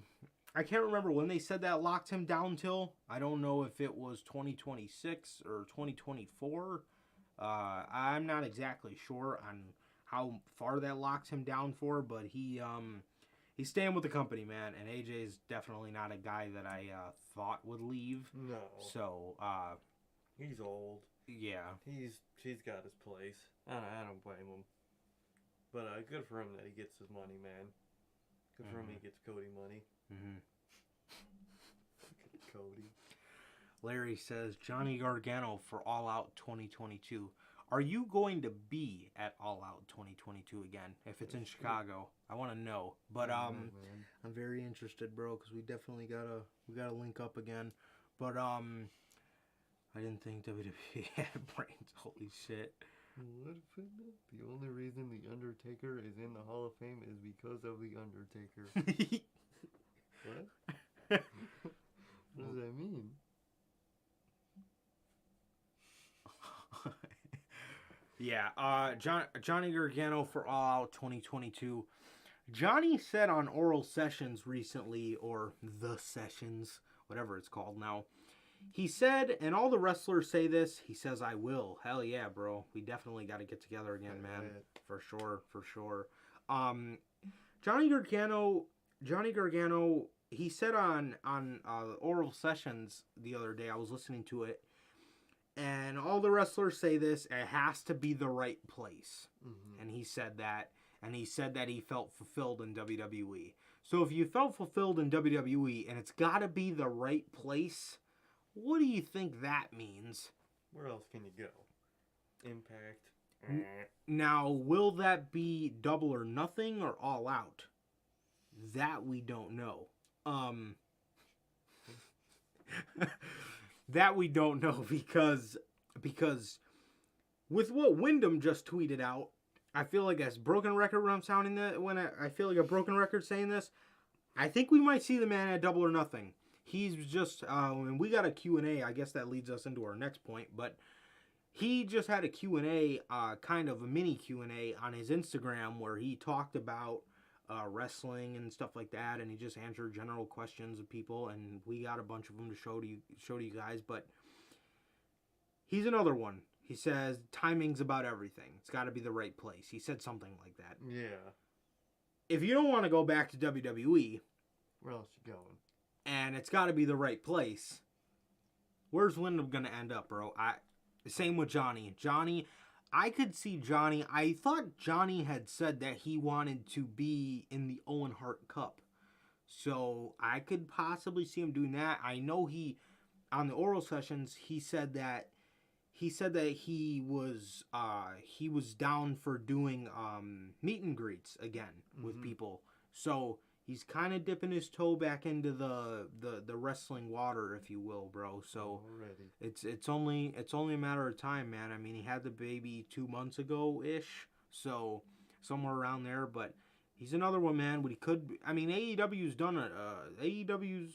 I can't remember when they said that locked him down till. I don't know if it was 2026 or 2024. I'm not exactly sure on how far that locks him down for, but he's staying with the company, man. And AJ's definitely not a guy that I thought would leave. No. So he's old. Yeah. He's got his place. I don't blame him. But good for him that he gets his money, man. Good for him he gets Cody money. Cody. Larry says Johnny Gargano for All Out 2022. Are you going to be at All Out 2022 again? If it's in Chicago, I want to know. But I'm very interested, bro, because we definitely gotta link up again. But I didn't think WWE had brains. Holy shit. What if the only reason the Undertaker is in the Hall of Fame is because of the Undertaker? What? What does that mean? Yeah, Johnny Gargano for All Out 2022. Johnny said on Oral Sessions recently, or The Sessions, whatever it's called now, he said, and all the wrestlers say this, he says, I will. Hell yeah, bro. We definitely got to get together again, man. For sure, for sure. Johnny Gargano, he said on Oral Sessions the other day, I was listening to it, and all the wrestlers say this, it has to be the right place. Mm-hmm. And he said that, and he said that he felt fulfilled in WWE. So if you felt fulfilled in WWE, and it's got to be the right place, what do you think that means? Where else can you go? Impact. Now, will that be Double or Nothing or All Out? That we don't know. That we don't know because with what Wyndham just tweeted out, I feel like a broken record when I'm sounding that when I feel like a broken record saying this. I think we might see the man at Double or Nothing. He's just and we got a Q&A. I guess that leads us into our next point, but he just had a Q&A, kind of a mini Q&A on his Instagram where he talked about wrestling and stuff like that, and he just answered general questions of people, and we got a bunch of them to show to you guys. But he's another one. He says timing's about everything. It's got to be the right place. He said something like that. Yeah. If you don't want to go back to WWE, where else you going? And it's got to be the right place. Where's Wyndham gonna end up, bro? Same with Johnny. I could see Johnny. I thought Johnny had said that he wanted to be in the Owen Hart Cup. So I could possibly see him doing that. I know on the Oral Sessions, he said that he was down for doing meet and greets again with people. So he's kind of dipping his toe back into the wrestling water, if you will, bro. So it's only a matter of time, man. I mean, he had the baby 2 months ago ish, so somewhere around there. But he's another one, man. But he could. I mean, AEW's done it. AEW's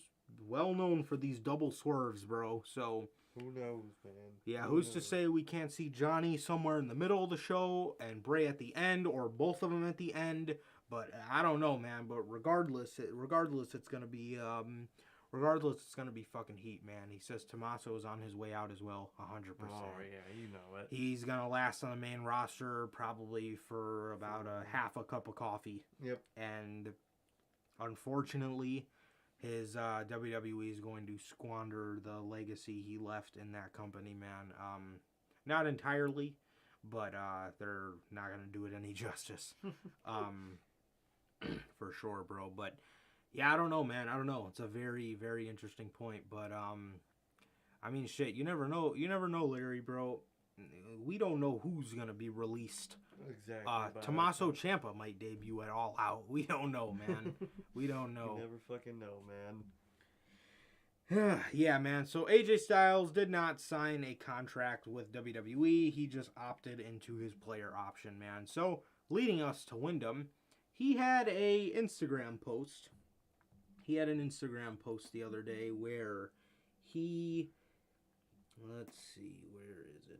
well known for these double swerves, bro. So who knows, man? Yeah, who's to say we can't see Johnny somewhere in the middle of the show and Bray at the end, or both of them at the end? But I don't know, man. But regardless, it's gonna be fucking heat, man. He says Tommaso is on his way out as well, 100%. Oh yeah, you know it. He's gonna last on the main roster probably for about a half a cup of coffee. Yep. And unfortunately, his WWE is going to squander the legacy he left in that company, man. Not entirely, but they're not gonna do it any justice. For sure, bro. But yeah, I don't know, man. I don't know. It's a very, very interesting point. But I mean, shit. You never know. You never know, Larry, bro. We don't know who's gonna be released. Exactly. Tommaso Ciampa might debut at All Out. We don't know, man. We don't know. You never fucking know, man. Yeah, man. So AJ Styles did not sign a contract with WWE. He just opted into his player option, man. So leading us to Wyndham. He had a Instagram post. He had an Instagram post the other day where he... Let's see. Where is it?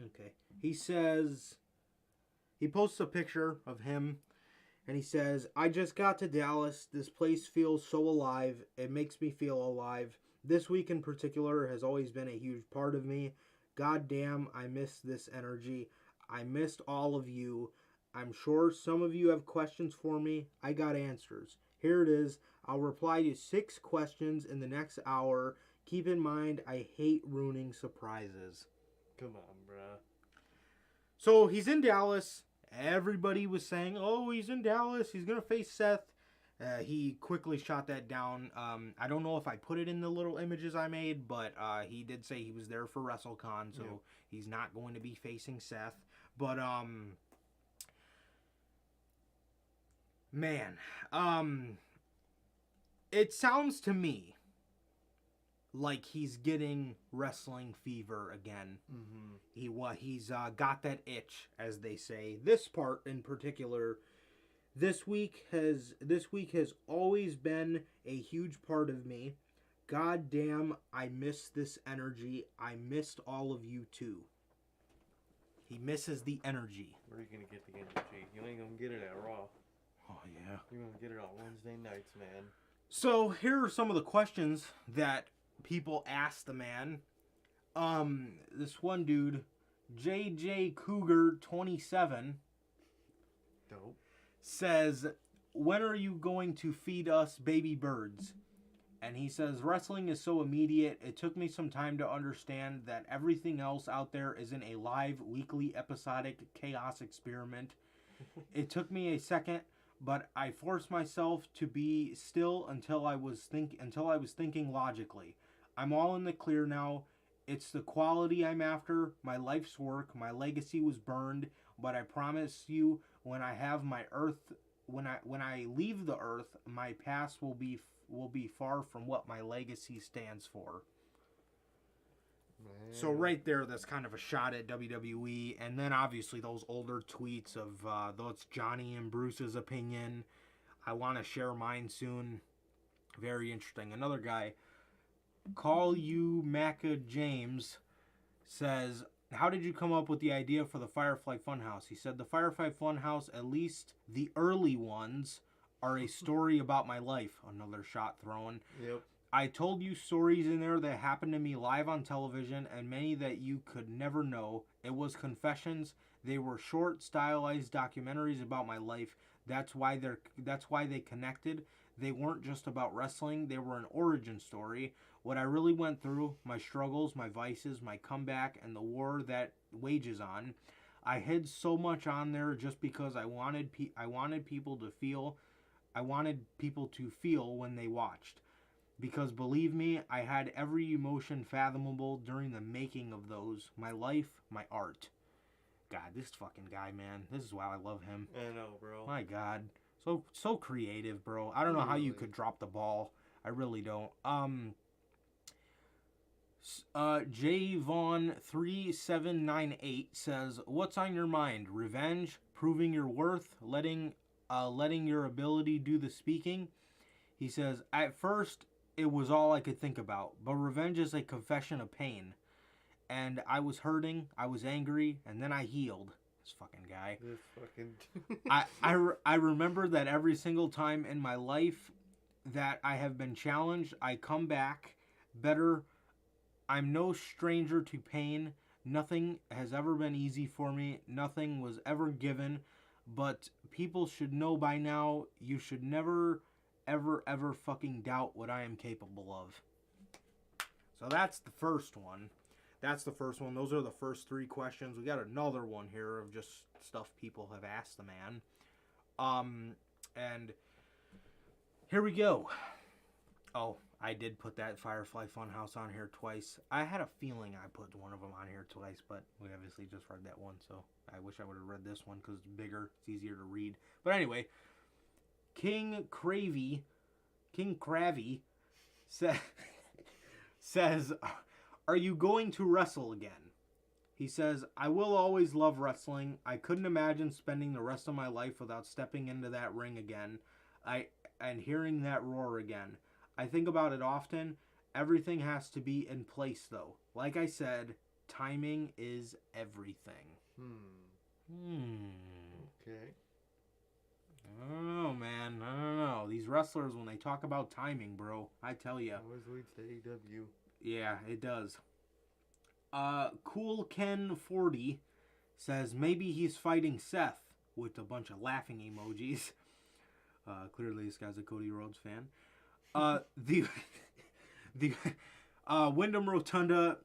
Okay. He says... He posts a picture of him. And he says, I just got to Dallas. This place feels so alive. It makes me feel alive. This week in particular has always been a huge part of me. God damn, I miss this energy. I missed all of you. I'm sure some of you have questions for me. I got answers. Here it is. I'll reply to 6 questions in the next hour. Keep in mind, I hate ruining surprises. Come on, bruh. So he's in Dallas. Everybody was saying, oh, he's in Dallas. He's going to face Seth. He quickly shot that down. I don't know if I put it in the little images I made, but he did say he was there for WrestleCon, so he's not going to be facing Seth. But man, it sounds to me like he's getting wrestling fever again. Mm-hmm. He's got that itch, as they say. This part in particular, this week has always been a huge part of me. God damn, I miss this energy. I missed all of you too. He misses the energy. Where are you gonna get the energy? You ain't gonna get it at Raw. Oh yeah. You're gonna get it on Wednesday nights, man. So here are some of the questions that people ask the man. This one dude, JJ Cougar 27, Dope. says, "When are you going to feed us baby birds?" And he says, "Wrestling is so immediate. It took me some time to understand that everything else out there isn't a live, weekly, episodic chaos experiment. It took me a second, but I forced myself to be still until I was thinking logically. I'm all in the clear now. It's the quality I'm after. My life's work. My legacy was burned, but I promise you, when I have my earth, when I leave the earth, my past will be far from what my legacy stands for." Man. So right there, that's kind of a shot at WWE, and then obviously those older tweets of that's Johnny and Bruce's opinion. I want to share mine soon. Very interesting. Another guy, Call You Maca James, says, "How did you come up with the idea for the Firefly Funhouse?" He said, "The Firefly Funhouse, at least the early ones, are a story about my life." Another shot thrown. Yep. "I told you stories in there that happened to me live on television and many that you could never know. It was confessions. They were short, stylized documentaries about my life. That's why they connected. They weren't just about wrestling. They were an origin story. What I really went through, my struggles, my vices, my comeback, and the war that wages on. I hid so much on there just because I wanted people to feel. I wanted people to feel when they watched. Because believe me, I had every emotion fathomable during the making of those. My life, my art." God, this fucking guy, man. This is why I love him. I know, bro. My God. So creative, bro. I don't know how you Really? could drop the ball. I really don't. J Vaughn 3798 says, "What's on your mind? Revenge? Proving your worth? Letting your ability do the speaking?" He says, "At first, it was all I could think about, but revenge is a confession of pain. And I was hurting, I was angry, and then I healed." This fucking guy. This fucking. I remember that every single time in my life that I have been challenged, I come back better. I'm no stranger to pain. Nothing has ever been easy for me. Nothing was ever given. But people should know by now, you should never, ever fucking doubt what I am capable of. So that's the first one. Those are the first three questions. We got another one here of just stuff people have asked the man. And here we go. Oh, I did put that Firefly Funhouse on here twice. I had a feeling I put one of them on here twice, but we obviously just read that one, so I wish I would have read this one because it's bigger, it's easier to read. But anyway, King Cravey says, "Are you going to wrestle again?" He says, "I will always love wrestling. I couldn't imagine spending the rest of my life without stepping into that ring again and hearing that roar again. I think about it often. Everything has to be in place, though. Like I said, timing is everything." Okay. I don't know, man. I don't know. These wrestlers, when they talk about timing, bro, I tell you. Always leads to AEW. Yeah, it does. Cool Ken 40 says maybe he's fighting Seth with a bunch of laughing emojis. Clearly, this guy's a Cody Rhodes fan. The Wyndham Rotunda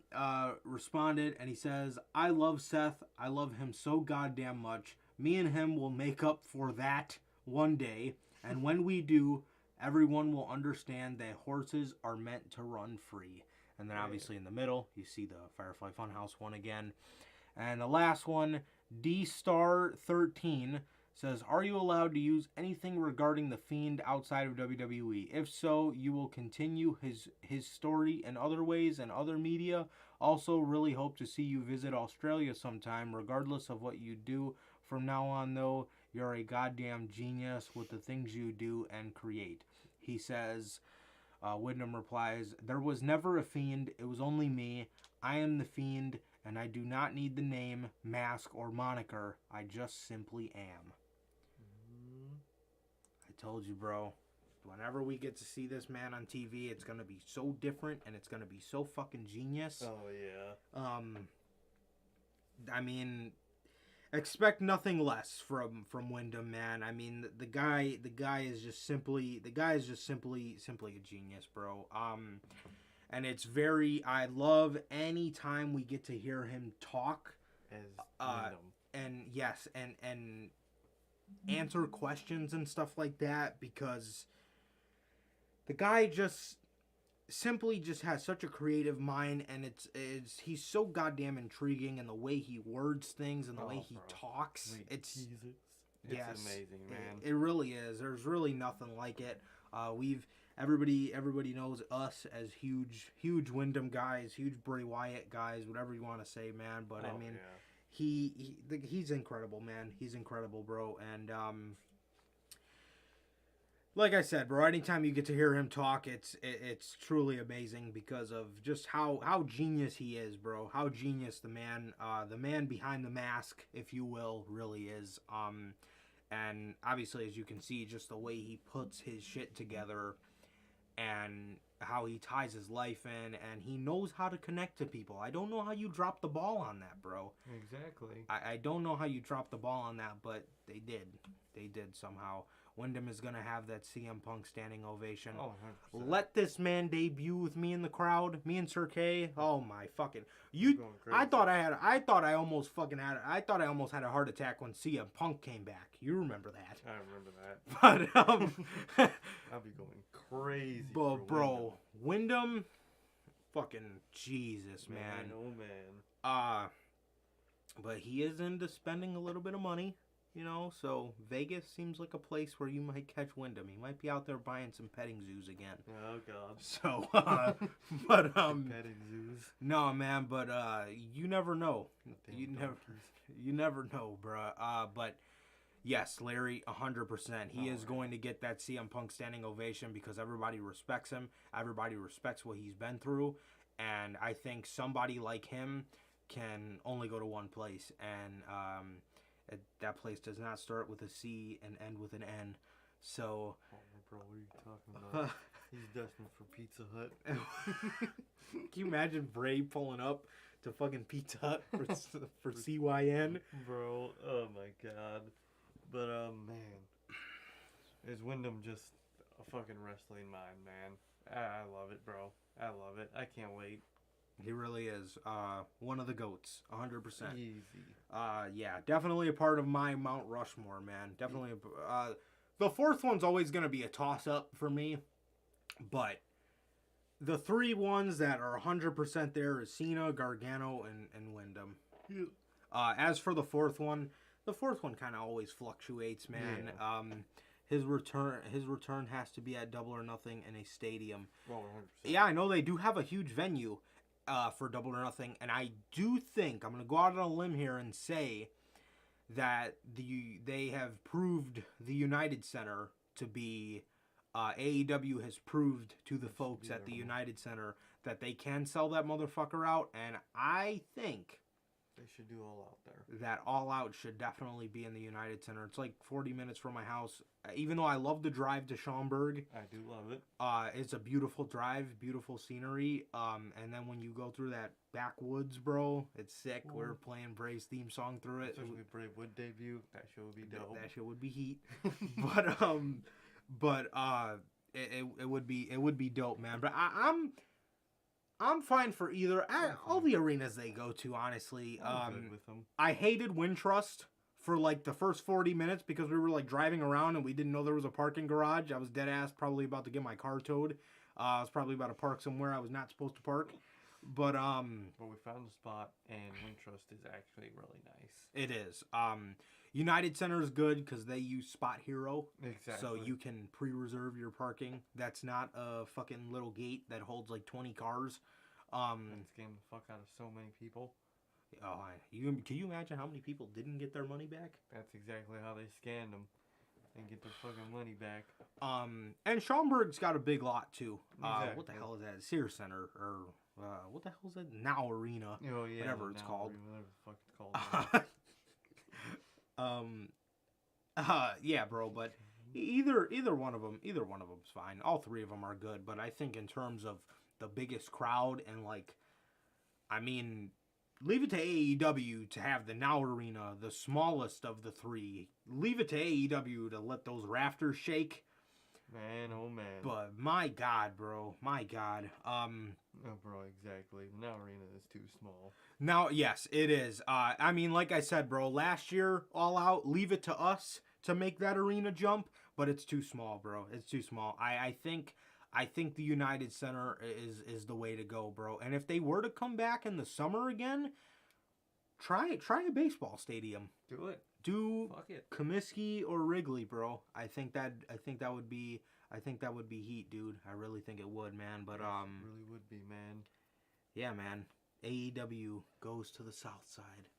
responded, and he says, "I love Seth. I love him so goddamn much. Me and him will make up for that one day. And when we do, everyone will understand that horses are meant to run free. And then obviously in the middle, you see the Firefly Funhouse one again. And the last one, D-Star13, says, are you allowed to use anything regarding The Fiend outside of WWE? If so, you will continue his story in other ways and other media. Also, really hope to see you visit Australia sometime. Regardless of what you do from now on, though, you're a goddamn genius with the things you do and create. He says, Wyndham replies, there was never a Fiend. It was only me. I am the Fiend, and I do not need the name, mask, or moniker. I just simply am. I told you, bro. Whenever we get to see this man on TV, it's going to be so different, and it's going to be so fucking genius. Oh, yeah. I mean, expect nothing less from Wyndham, man. I mean, the guy is just simply a genius, bro. And it's I love any time we get to hear him talk. As Wyndham. And yes, and answer questions and stuff like that, because the guy just has such a creative mind, and he's so goddamn intriguing in the way he words things and the way he talks. It's amazing, man. It really is. There's really nothing like it. Everybody knows us as huge Wyndham guys, huge Bray Wyatt guys, whatever you want to say, man. But I mean, he's incredible, man. He's incredible, bro. And like I said, bro, anytime you get to hear him talk, it's truly amazing because of just how genius he is, bro. How genius the man behind the mask, if you will, really is. And obviously, as you can see, just the way he puts his shit together and how he ties his life in, and he knows how to connect to people. I don't know how you dropped the ball on that, bro. Exactly. I don't know how you dropped the ball on that, but they did. They did somehow. Wyndham is going to have that CM Punk standing ovation. Oh, 100%. Let this man debut with me in the crowd, me and Sir K. Oh my fucking! I thought I almost had a heart attack when CM Punk came back. You remember that? I remember that. But I'll be going crazy. But bro, Wyndham, fucking Jesus, man. Oh man. But he is into spending a little bit of money. You know, so Vegas seems like a place where you might catch Wyndham. He might be out there buying some petting zoos again. Oh God. So, but petting zoos. No, man. But you never know. You never know, bruh. But yes, Larry, 100%. He is going to get that CM Punk standing ovation because everybody respects him. Everybody respects what he's been through, and I think somebody like him can only go to one place, and that place does not start with a C and end with an N. So, bro, what are you talking about? He's destined for Pizza Hut. Can you imagine Bray pulling up to fucking Pizza Hut for CYN? Bro, oh my God. But, man. Is Wyndham just a fucking wrestling mind, man? I love it, bro. I love it. I can't wait. He really is. One of the GOATs, 100%. Easy. Yeah, definitely a part of my Mount Rushmore, man. Definitely. The fourth one's always going to be a toss-up for me. But the three ones that are 100% there is Cena, Gargano, and Wyndham. Yeah. As for the fourth one kind of always fluctuates, man. Yeah. His return has to be at Double or Nothing in a stadium. Well, 100%. Yeah, I know they do have a huge venue for Double or Nothing, and I do think I'm going to go out on a limb here and say that they have proved the United Center to be AEW has proved to the folks at the United Center that they can sell that motherfucker out, and I think they should do All Out there. That All Out should definitely be in the United Center. It's like 40 minutes from my house. Even though I love the drive to Schaumburg. I do love it. It's a beautiful drive, beautiful scenery. And then when you go through that backwoods, bro, it's sick. Ooh. We're playing Bray's theme song through it. Especially if Bray would debut. That shit would be dope. That shit would be heat. but it would be dope, man. But I'm fine for either. All the arenas they go to, honestly. I'm good with them. I hated Wintrust for like the first 40 minutes because we were like driving around and we didn't know there was a parking garage. I was dead ass probably about to get my car towed. I was probably about to park somewhere I was not supposed to park. But we found the spot, and Wintrust is actually really nice. It is. United Center is good because they use Spot Hero. Exactly. So you can pre-reserve your parking. That's not a fucking little gate that holds like 20 cars. That scamed the fuck out of so many people. Oh, can you imagine how many people didn't get their money back? That's exactly how they scanned them and get their fucking money back. And Schaumburg's got a big lot too. Exactly. What the hell is that? Sears Center or what the hell is that? Now Arena. Oh yeah, whatever it's called. Whatever the fuck it's called. Yeah, bro. But either one of them's fine. All three of them are good. But I think in terms of the biggest crowd and like, I mean, leave it to AEW to have the Now Arena, the smallest of the three. Leave it to AEW to let those rafters shake. Man, oh man. But my God, bro. My God. Oh, bro, exactly. Now Arena is too small. Now, yes, it is. I mean, like I said, bro, last year, All Out, leave it to us to make that arena jump, but it's too small, bro. It's too small. I think the United Center is the way to go, bro. And if they were to come back in the summer again, try a baseball stadium. Do it. Fuck it. Comiskey or Wrigley, bro. I think that would be heat, dude. I really think it would, man. But really would be, man. Yeah, man. AEW goes to the South Side.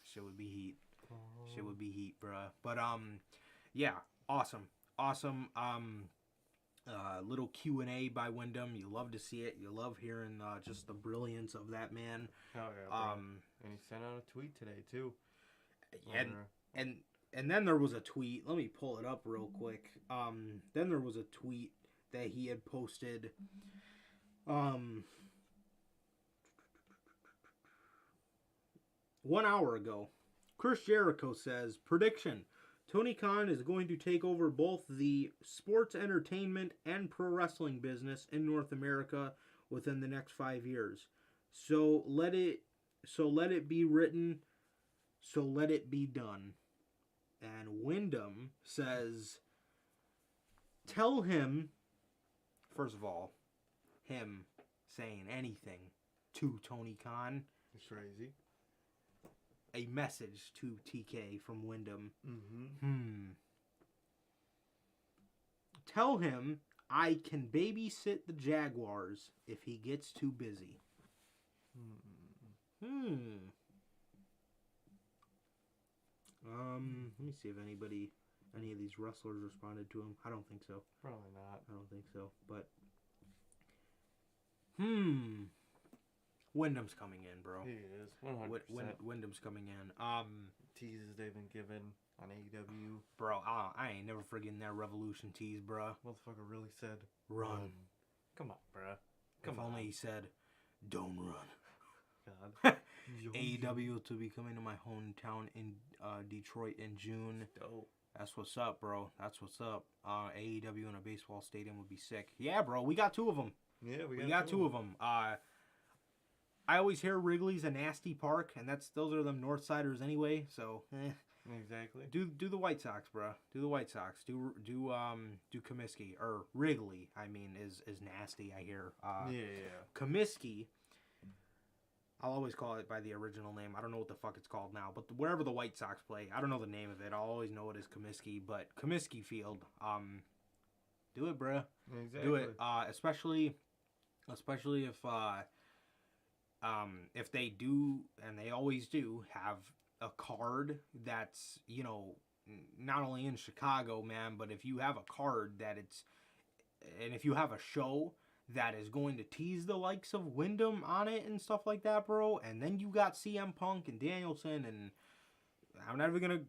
Shit would be heat. Shit would be heat, bruh. But yeah, awesome. Little Q&A by Wyndham. You love to see it. You love hearing just the brilliance of that man. Hell yeah, bro. And he sent out a tweet today too. And then there was a tweet. Let me pull it up real quick. Then there was a tweet that he had posted. 1 hour ago. Chris Jericho says, prediction: Tony Khan is going to take over both the sports entertainment and pro wrestling business in North America within the next 5 years. So let it be written. So let it be done. And Wyndham says, tell him, first of all, him saying anything to Tony Khan. It's crazy. A message to TK from Wyndham. Tell him I can babysit the Jaguars if he gets too busy. Let me see if any of these wrestlers responded to him. I don't think so. Probably not. I don't think so. But Wyndham's coming in, bro. He is 100%. Wyndham's coming in. Teases they've been given on AEW, bro. I ain't never forgetting that Revolution tease, bro. Motherfucker really said, "Run." Come on, bro. If only he said, "Don't run." God. AEW to be coming to my hometown in Detroit in June. Dope. That's what's up, bro. That's what's up. AEW in a baseball stadium would be sick. Yeah, bro. We got two of them. Yeah, we got two of them. I always hear Wrigley's a nasty park, and those are them Northsiders anyway. So, exactly. Do the White Sox, bro. Do the White Sox. Do Comiskey or Wrigley. I mean, is nasty. I hear. Yeah. Comiskey. I'll always call it by the original name. I don't know what the fuck it's called now, but wherever the White Sox play, I don't know the name of it. I'll always know it as Comiskey, but Comiskey Field. Do it, bro. Exactly. Do it. Especially if they do, and they always do, have a card that's, not only in Chicago, man, but if you have a card and if you have a show that is going to tease the likes of Wyndham on it and stuff like that, bro, and then you got CM Punk and Danielson, and I'm never gonna,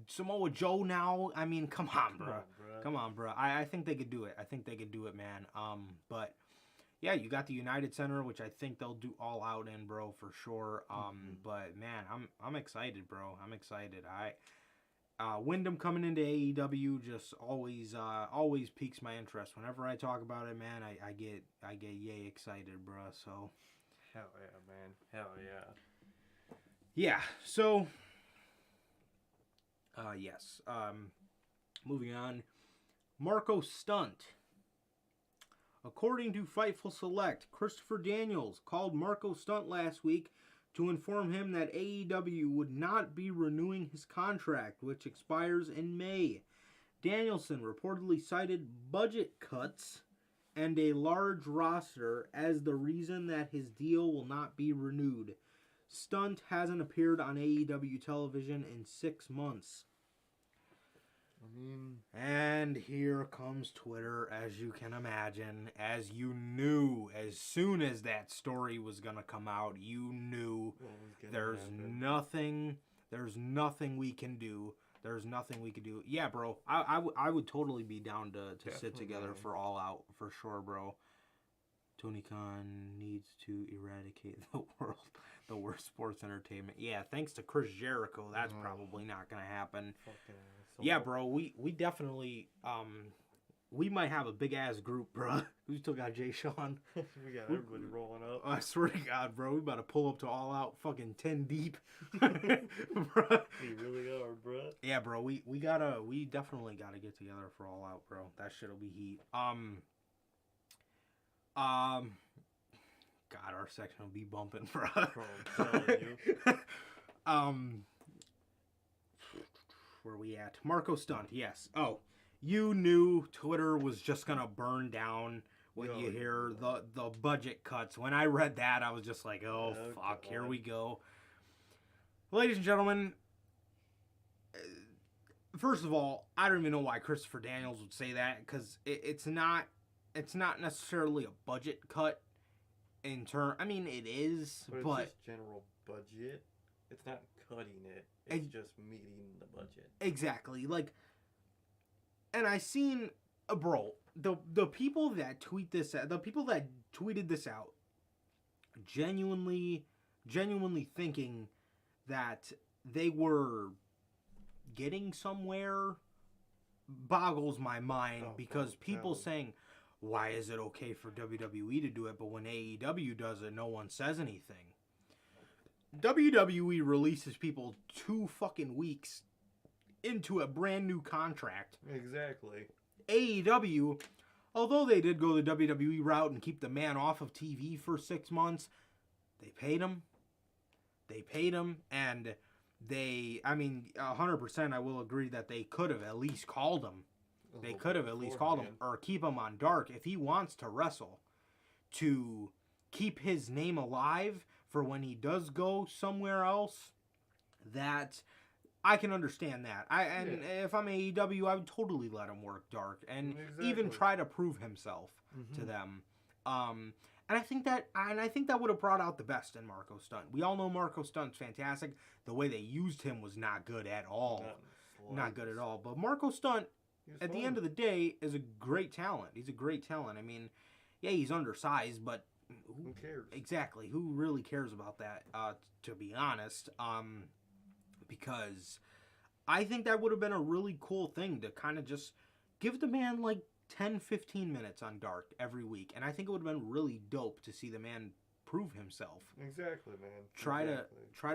Samoa Joe now, I mean, come on, bro. Come on, bro. I think they could do it. I think they could do it, man. But yeah, you got the United Center, which I think they'll do All Out in, bro, for sure. But man, I'm excited, bro. I'm excited. Wyndham coming into AEW just always piques my interest. Whenever I talk about it, man, I get yay excited, bro. So hell yeah, man. Hell yeah. Yeah. So Yes. Moving on. Marco Stunt. According to Fightful Select, Christopher Daniels called Marco Stunt last week to inform him that AEW would not be renewing his contract, which expires in May. Danielson reportedly cited budget cuts and a large roster as the reason that his deal will not be renewed. Stunt hasn't appeared on AEW television in 6 months. And here comes Twitter, as you can imagine. As you knew, as soon as that story was going to come out, you knew there's nothing we can do. There's nothing we can do. Yeah, bro, I would totally be down to sit together for All Out, for sure, bro. Tony Khan needs to eradicate the worst sports entertainment. Yeah, thanks to Chris Jericho, that's probably not going to happen. Yeah, bro, we definitely, we might have a big-ass group, bro. We still got Jay Sean. We got everybody rolling up. I swear to God, bro, we about to pull up to All Out fucking 10 deep. Bro. We really are, bro. Yeah, bro, we definitely gotta get together for All Out, bro. That shit'll be heat. God, our section will be bumping, bro. Bro, I'm telling you. Where we at? Marco Stunt, yes. Oh, you knew Twitter was just gonna burn down when you hear the budget cuts. When I read that, I was just like, oh fuck, here we go. Ladies and gentlemen, first of all, I don't even know why Christopher Daniels would say that, because it's not necessarily a budget cut in turn. I mean, it is, but it's just general budget. It's not cutting it. It's just meeting the budget. Exactly. Like, and I seen, bro, the people that tweet this out, the people that tweeted this out, genuinely thinking that they were getting somewhere boggles my mind, because people saying, why is it okay for WWE to do it, but when AEW does it, no one says anything? WWE releases people 2 fucking weeks into a brand new contract. Exactly. AEW, although they did go the WWE route and keep the man off of TV for 6 months, they paid him. And I mean, 100% I will agree that they could have at least called him. They could have at least called him, or keep him on Dark if he wants to wrestle, to keep his name alive for when he does go somewhere else. That I can understand that. If I'm AEW, I would totally let him work Dark and even try to prove himself to them. And I think that would have brought out the best in Marco Stunt. We all know Marco Stunt's fantastic. The way they used him was not good at all. Not good at all. But Marco Stunt, at the end of the day, is a great talent. He's a great talent. I mean, yeah, he's undersized, but who cares? Exactly. Who really cares about that, to be honest? Because I think that would have been a really cool thing to kind of just give the man like 10-15 minutes on Dark every week. And I think it would have been really dope to see the man prove himself. Exactly, man. Try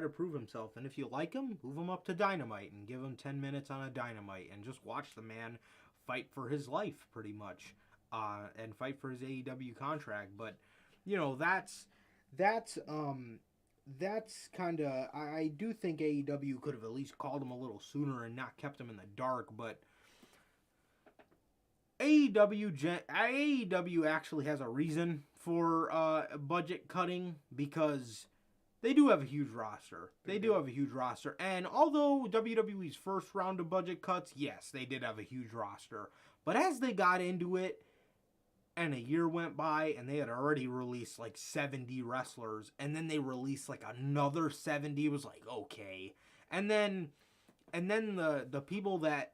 to prove himself. And if you like him, move him up to Dynamite and give him 10 minutes on a Dynamite and just watch the man fight for his life, pretty much, and fight for his AEW contract. But you know, that's kind of, I do think AEW could have at least called him a little sooner and not kept him in the dark. But AEW actually has a reason for budget cutting, because they do have a huge roster. And although WWE's first round of budget cuts, yes, they did have a huge roster. But as they got into it, and a year went by, and they had already released like 70 wrestlers, and then they released like another 70. It was like, okay. And then the people that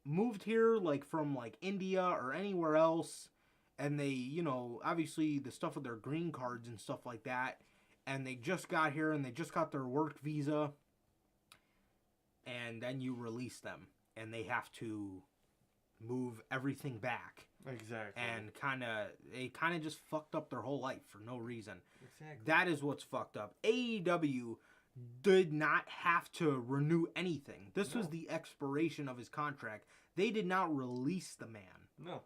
moved here, like from like India or anywhere else, and they, you know, obviously the stuff with their green cards and stuff like that, and they just got here and they just got their work visa, and then you release them, and they have to move everything back. Exactly. And they kind of just fucked up their whole life for no reason. Exactly. That is what's fucked up. AEW did not have to renew anything. This was the expiration of his contract. They did not release the man. No.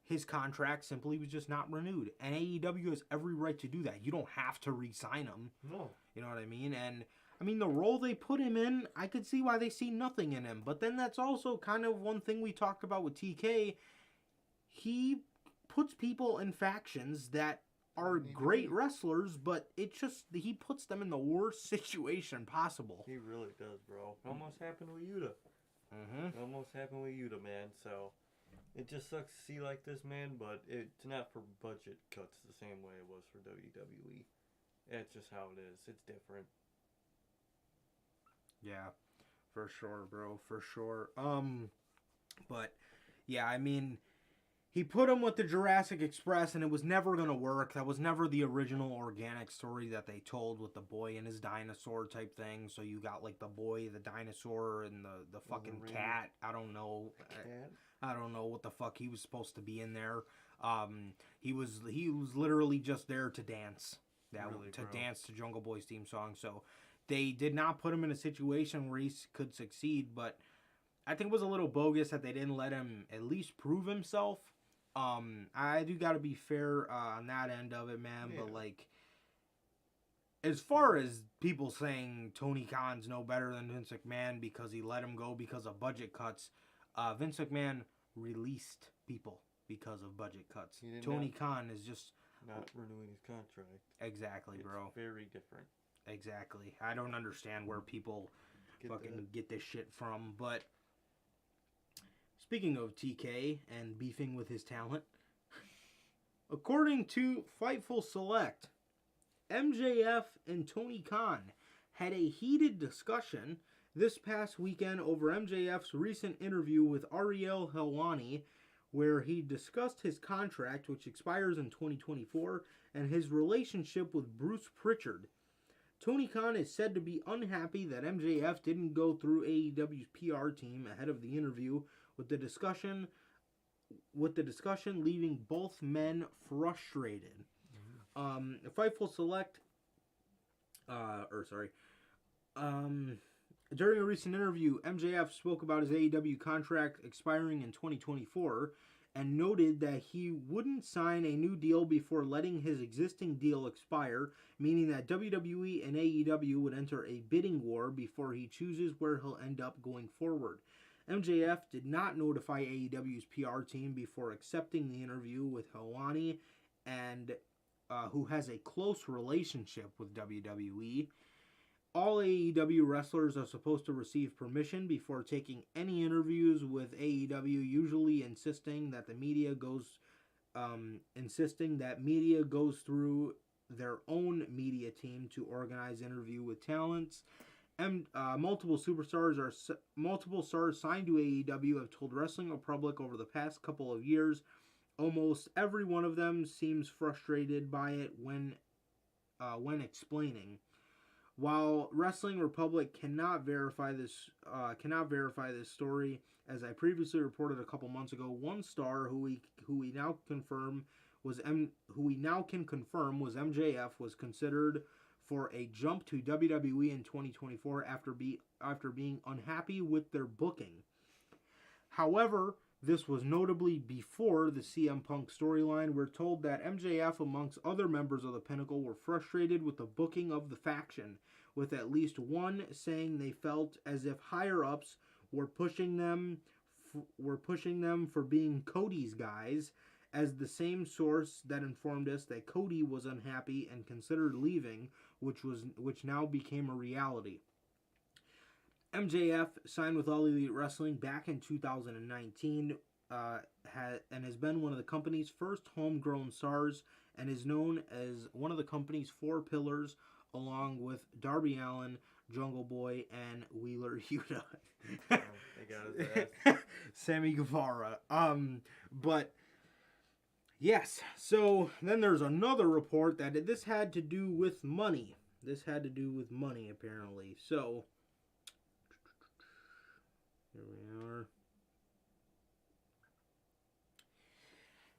His contract simply was just not renewed. And AEW has every right to do that. You don't have to re-sign him. No. You know what I mean? And, I mean, the role they put him in, I could see why they see nothing in him. But then that's also kind of one thing we talked about with TK. He puts people in factions that are great wrestlers, but he puts them in the worst situation possible. He really does, bro. It almost happened with Yuta. Mm-hmm. It almost happened with Yuta, man. So it just sucks to see like this, man. But it's not for budget cuts the same way it was for WWE. It's just how it is. It's different. Yeah, for sure, bro. For sure. But yeah, I mean, he put him with the Jurassic Express, and it was never going to work. That was never the original organic story that they told with the boy and his dinosaur type thing. So you got, like, the boy, the dinosaur, and the fucking cat. I don't know. I don't know what the fuck he was supposed to be in there. He was literally just there to dance. Dance to Jungle Boy's theme song. So they did not put him in a situation where he could succeed, but I think it was a little bogus that they didn't let him at least prove himself. I do got to be fair on that end of it, man. Yeah. But, like, as far as people saying Tony Khan's no better than Vince McMahon because he let him go because of budget cuts, Vince McMahon released people because of budget cuts. Tony Khan is just not renewing his contract. Exactly, bro. It's very different. Exactly. I don't understand where people get this shit from, but speaking of TK and beefing with his talent, according to Fightful Select, MJF and Tony Khan had a heated discussion this past weekend over MJF's recent interview with Ariel Helwani, where he discussed his contract, which expires in 2024, and his relationship with Bruce Pritchard. Tony Khan is said to be unhappy that MJF didn't go through AEW's PR team ahead of the interview, with the discussion leaving both men frustrated. Fightful Select, during a recent interview, MJF spoke about his AEW contract expiring in 2024 and noted that he wouldn't sign a new deal before letting his existing deal expire, meaning that WWE and AEW would enter a bidding war before he chooses where he'll end up going forward. MJF did not notify AEW's PR team before accepting the interview with Helwani, and who has a close relationship with WWE. All AEW wrestlers are supposed to receive permission before taking any interviews with AEW, usually insisting that media goes through their own media team to organize interview with talents. And multiple stars signed to AEW have told Wrestling Republic over the past couple of years. Almost every one of them seems frustrated by it when explaining. While Wrestling Republic cannot verify this story, as I previously reported a couple months ago, one star who we now can confirm was MJF was considered for a jump to WWE in 2024 after being unhappy with their booking. However, this was notably before the CM Punk storyline. We're told that MJF, amongst other members of the Pinnacle, were frustrated with the booking of the faction, with at least one saying they felt as if higher-ups were pushing them for being Cody's guys, as the same source that informed us that Cody was unhappy and considered leaving, which now became a reality. MJF signed with All Elite Wrestling back in 2019 and has been one of the company's first homegrown stars and is known as one of the company's four pillars, along with Darby Allin, Jungle Boy, and Wheeler Yuta. Sammy Guevara. But yes, so then there's another report that this had to do with money. Apparently. So here we are.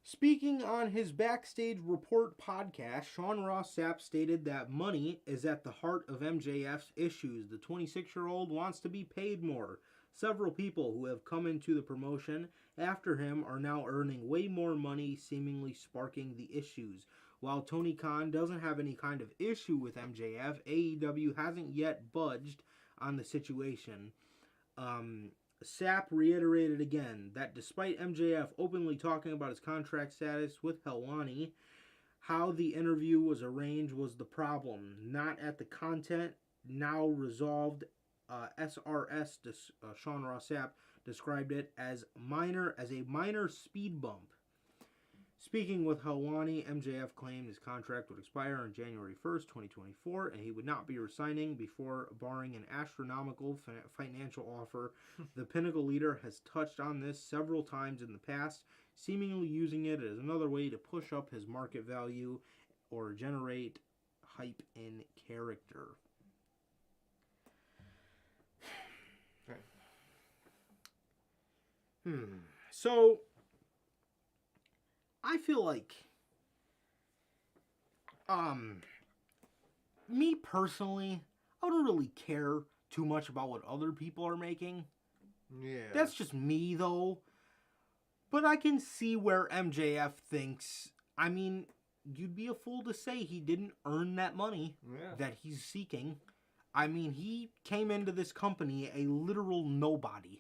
Speaking on his Backstage Report podcast, Sean Ross Sapp stated that money is at the heart of MJF's issues. The 26-year-old wants to be paid more. Several people who have come into the promotion after him are now earning way more money, seemingly sparking the issues. While Tony Khan doesn't have any kind of issue with MJF, AEW hasn't yet budged on the situation. Sapp reiterated again that despite MJF openly talking about his contract status with Helwani, how the interview was arranged was the problem, not at the content. Now resolved, SRS, Sean Ross Sapp, described it as a minor speed bump. Speaking with Helwani, MJF claimed his contract would expire on January 1st, 2024, and he would not be resigning before, barring an astronomical financial offer. The Pinnacle leader has touched on this several times in the past, seemingly using it as another way to push up his market value or generate hype in character. So, I feel like, me personally, I don't really care too much about what other people are making. Yeah. That's just me, though. But I can see where MJF thinks, I mean, you'd be a fool to say he didn't earn that money that he's seeking. I mean, he came into this company a literal nobody.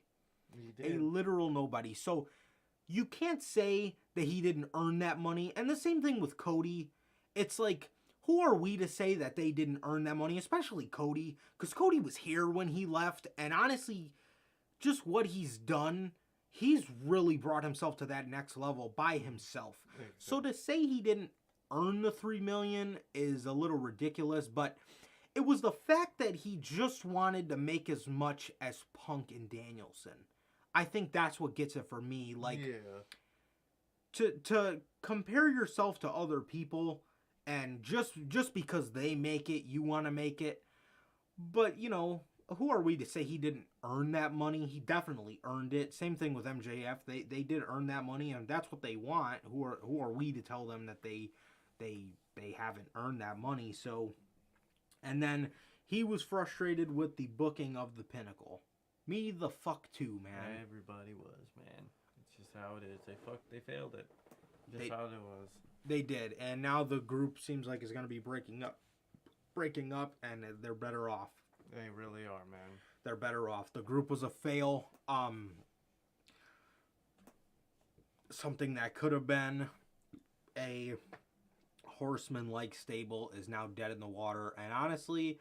He did. A literal nobody. So, you can't say that he didn't earn that money. And the same thing with Cody. It's like, who are we to say that they didn't earn that money? Especially Cody. Because Cody was here when he left. And honestly, just what he's done, he's really brought himself to that next level by himself. Exactly. So to say he didn't earn the $3 million is a little ridiculous. But it was the fact that he just wanted to make as much as Punk and Danielson. I think that's what gets it for me. Like, to compare yourself to other people and just because they make it, you want to make it. But, you know, who are we to say he didn't earn that money? He definitely earned it. Same thing with MJF. They did earn that money, and that's what they want. Who are we to tell them that they haven't earned that money? So, and then he was frustrated with the booking of the Pinnacle. Me the fuck too, man. Everybody was, man. It's just how it is. They failed it. Just how it was. They did, and now the group seems like it's gonna be breaking up, and they're better off. They really are, man. They're better off. The group was a fail. Something that could have been a Horseman-like stable is now dead in the water, and honestly,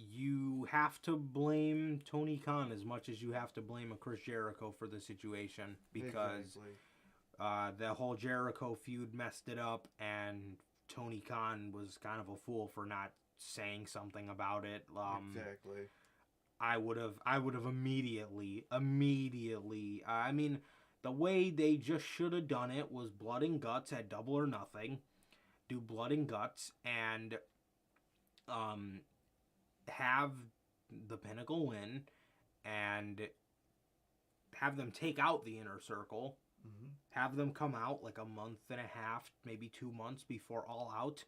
you have to blame Tony Khan as much as you have to blame a Chris Jericho for the situation, because the whole Jericho feud messed it up, and Tony Khan was kind of a fool for not saying something about it. Exactly. I would have immediately. I mean, the way they just should have done it was blood and guts at Double or Nothing. Do blood and guts and have the Pinnacle win and have them take out the Inner Circle. Mm-hmm. Have them come out like a month and a half, maybe 2 months before All Out,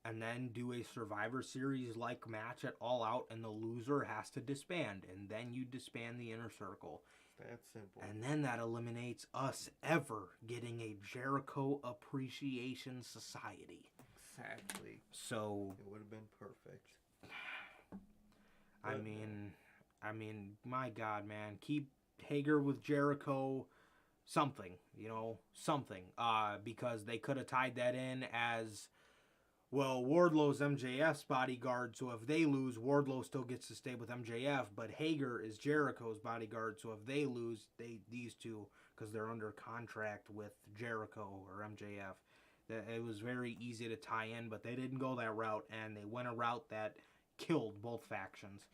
and then do a Survivor Series-like match at All Out, and the loser has to disband, and then you disband the Inner Circle. That's simple. And then that eliminates us ever getting a Jericho Appreciation Society. Exactly. So it would have been perfect. I mean, my God, man, keep Hager with Jericho, something, because they could have tied that in as, well, Wardlow's MJF's bodyguard, so if they lose, Wardlow still gets to stay with MJF, but Hager is Jericho's bodyguard, so if they lose, these two, because they're under contract with Jericho or MJF, it was very easy to tie in, but they didn't go that route, and they went a route that killed both factions.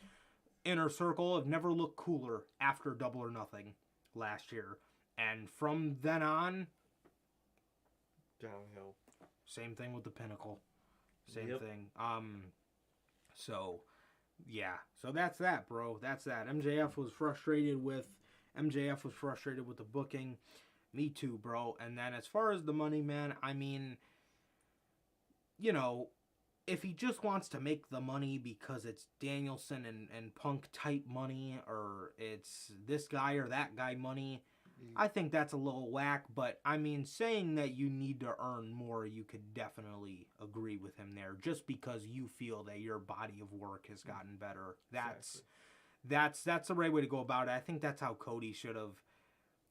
Inner Circle have never looked cooler after Double or Nothing last year. And from then on, downhill. Same thing with the Pinnacle. Same Yep. thing. So that's that, bro. That's that. MJF was frustrated with the booking. Me too, bro. And then as far as the money, man, I mean, you know, if he just wants to make the money because it's Danielson and Punk type money, or it's this guy or that guy money, I think that's a little whack. But I mean, saying that you need to earn more, you could definitely agree with him there. Just because you feel that your body of work has gotten better, that's the right way to go about it. I think that's how Cody should have.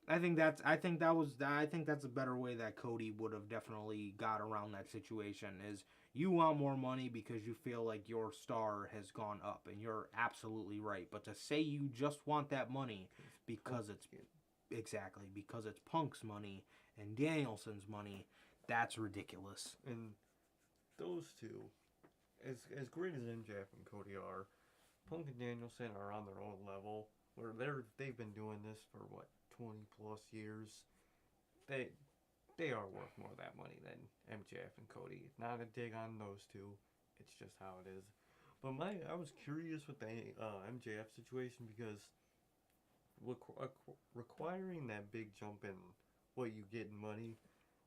I think that's a better way that Cody would have definitely got around that situation. Is you want more money because you feel like your star has gone up, and you're absolutely right. But to say you just want that money because it's Punk's money and Danielson's money, that's ridiculous. And those two, as great as MJF and Cody are, Punk and Danielson are on their own level where they've been doing this for 20 plus years. They are worth more of that money than MJF and Cody. Not a dig on those two. It's just how it is. But I was curious with the MJF situation because requiring that big jump in what you get in money,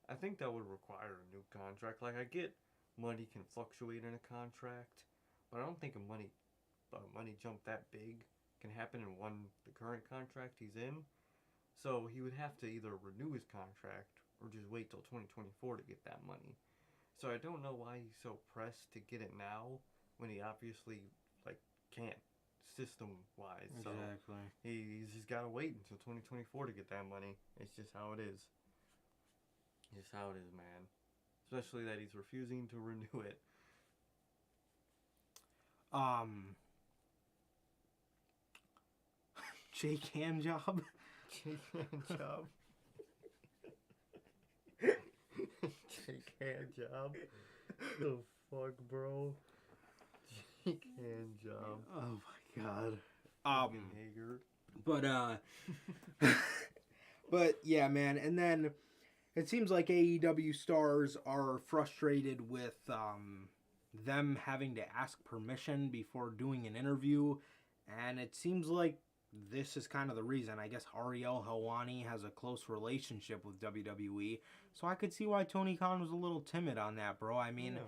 I think that would require a new contract. Like, I get money can fluctuate in a contract, but I don't think a money jump that big can happen in the current contract he's in. So he would have to either renew his contract or just wait till 2024 to get that money. So I don't know why he's so pressed to get it now when he obviously can't system-wise. Exactly. So he's just got to wait until 2024 to get that money. It's just how it is. It's just how it is, man. Especially that he's refusing to renew it. Jake Handjob. Jake Handjob. Jake Handjob. The fuck, bro? Jake Handjob. Oh my god. Hager. But yeah, man. And then it seems like AEW stars are frustrated with them having to ask permission before doing an interview, and it seems like this is kind of the reason. I guess Ariel Helwani has a close relationship with WWE, so I could see why Tony Khan was a little timid on that, bro. I mean,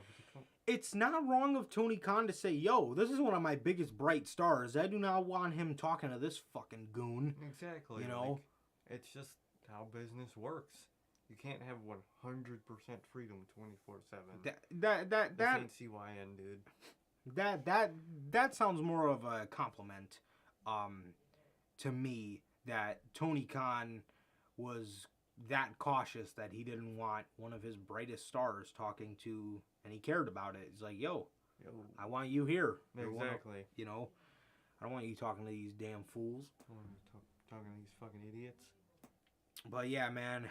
it's not wrong of Tony Khan to say, yo, this is one of my biggest bright stars. I do not want him talking to this fucking goon. Exactly. You know? It's just how business works. You can't have 100% freedom 24/7. That ain't CYN, dude. That sounds more of a compliment to me, that Tony Khan was that cautious that he didn't want one of his brightest stars talking to, and he cared about it. He's like, yo, I want you here. Exactly. I don't want you talking to these damn fools. I want to talking to these fucking idiots. But yeah, man,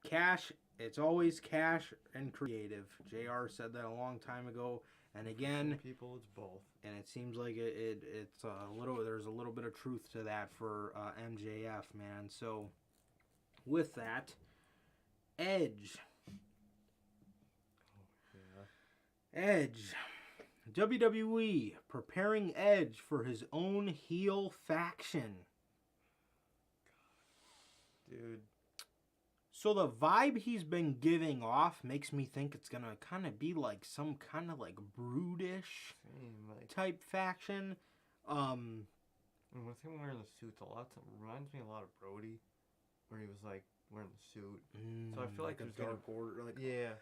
cash, it's always cash and creative. JR said that a long time ago. And again, some people, it's both. And it seems like it's there's a little bit of truth to that for MJF, man. So with that, Edge. Edge. WWE preparing Edge for his own heel faction. Dude. So the vibe he's been giving off makes me think it's going to kind of be like some kind of like brutish type faction. And with him wearing the suits, reminds me a lot of Brody, where he was like wearing the suit. So I feel like there's Dark Order. Like, yeah.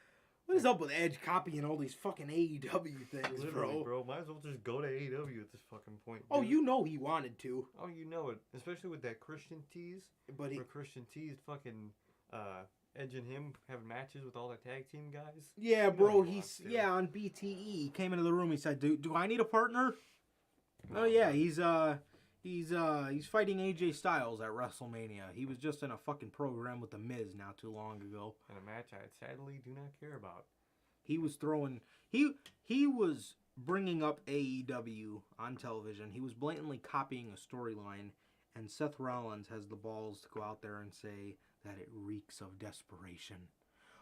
What is up with Edge copying all these fucking AEW things, literally, bro? Might as well just go to AEW at this fucking point. Dude. Oh, you know he wanted to. Oh, you know it. Especially with that Christian tease. But where Christian teased fucking Edge and him having matches with all the tag team guys. Yeah, bro. On BTE. He came into the room. He said, "Do I need a partner?" Oh yeah, he's fighting AJ Styles at WrestleMania. He was just in a fucking program with The Miz not too long ago. In a match I sadly do not care about. He was throwing... He was bringing up AEW on television. He was blatantly copying a storyline, and Seth Rollins has the balls to go out there and say that it reeks of desperation.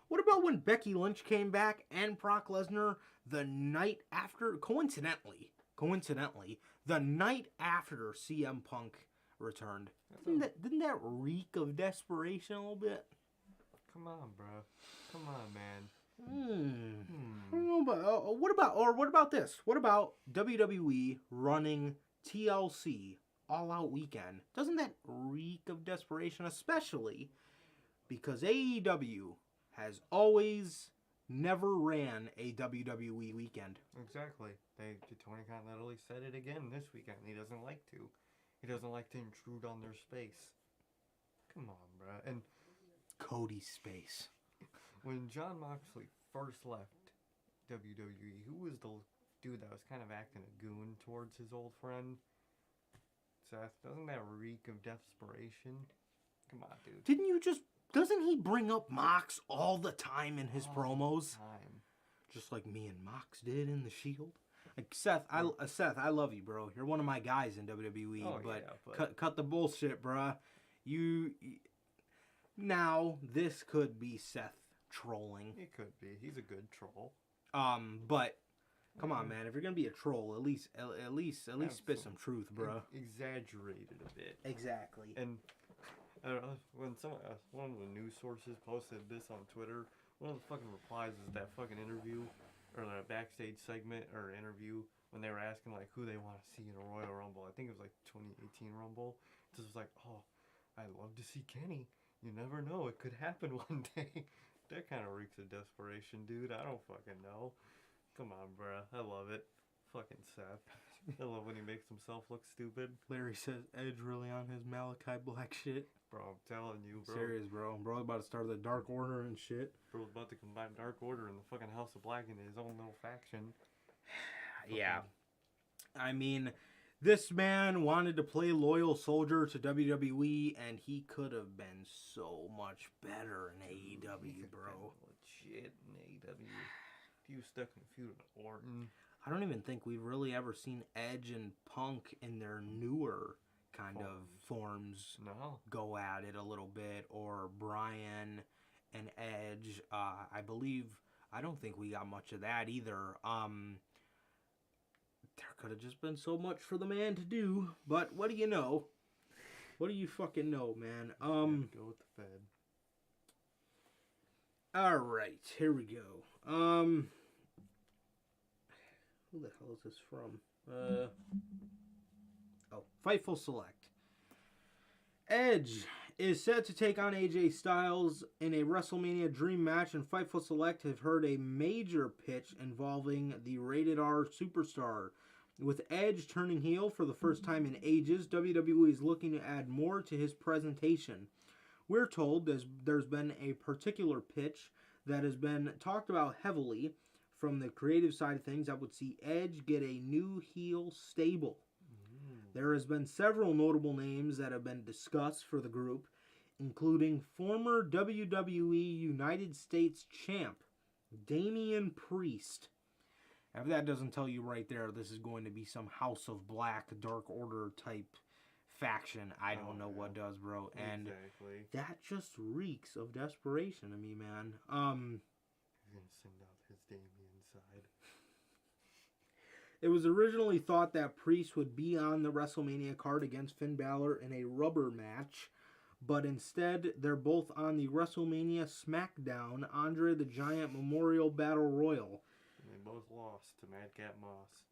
What about when Becky Lynch came back and Brock Lesnar the night after... Coincidentally, the night after CM Punk returned. Didn't that reek of desperation a little bit? Come on, bro. Come on, man. I don't know about, what about this? What about WWE running TLC All Out Weekend? Doesn't that reek of desperation? Especially because AEW has always never ran a WWE weekend. Exactly. Tony Khan literally said it again this weekend. He doesn't like to. He doesn't like to intrude on their space. Come on, bro. And Cody's space. when Jon Moxley first left WWE, who was the dude that was kind of acting a goon towards his old friend? Seth, doesn't that reek of desperation? Come on, dude. Doesn't he bring up Mox all the time in his promos? Time. Just like me and Mox did in the Shield. Like Seth, I love you, bro. You're one of my guys in WWE, but cut the bullshit, bruh. Now this could be Seth trolling. It could be. He's a good troll. But come on, man. If you're gonna be a troll, at least spit some truth, bro. Exaggerated a bit. Exactly. And when one of the news sources posted this on Twitter, one of the fucking replies is that fucking interview or that backstage segment or interview when they were asking like who they want to see in a Royal Rumble. I think it was like 2018 Rumble. It was like, oh, I'd love to see Kenny. You never know, it could happen one day. That kind of reeks of desperation, dude. I don't fucking know. Come on, bruh. I love it. Fucking Seth. I love when he makes himself look stupid. Larry says Edge really on his Malachi Black shit. Bro, I'm telling you, bro. Serious, bro. Bro about to start the Dark Order and shit. Bro's about to combine Dark Order and the fucking House of Black into his own little faction. Yeah. I mean, this man wanted to play loyal soldier to WWE, and he could have been so much better in AEW, bro. Legit in AEW. He was stuck in a feud with Orton. I don't even think we've really ever seen Edge and Punk in their newer kind of forms go at it a little bit, or Bryan and Edge. I don't think we got much of that either. There could have just been so much for the man to do, but what do you know? What do you fucking know, man? Go with the Fed. All right, here we go. Who the hell is this from? Fightful Select. Edge is set to take on AJ Styles in a WrestleMania Dream match, and Fightful Select have heard a major pitch involving the Rated R superstar. With Edge turning heel for the first time in ages, WWE is looking to add more to his presentation. We're told there's been a particular pitch that has been talked about heavily from the creative side of things that would see Edge get a new heel stable. There has been several notable names that have been discussed for the group, including former WWE United States champ Damien Priest. If that doesn't tell you right there, this is going to be some House of Black, Dark Order type faction. I don't know what does, bro. And that just reeks of desperation to me, man. He's gonna send out his Damien side. It was originally thought that Priest would be on the WrestleMania card against Finn Balor in a rubber match, but instead they're both on the WrestleMania SmackDown Andre the Giant Memorial Battle Royal. And they both lost to Madcap Moss.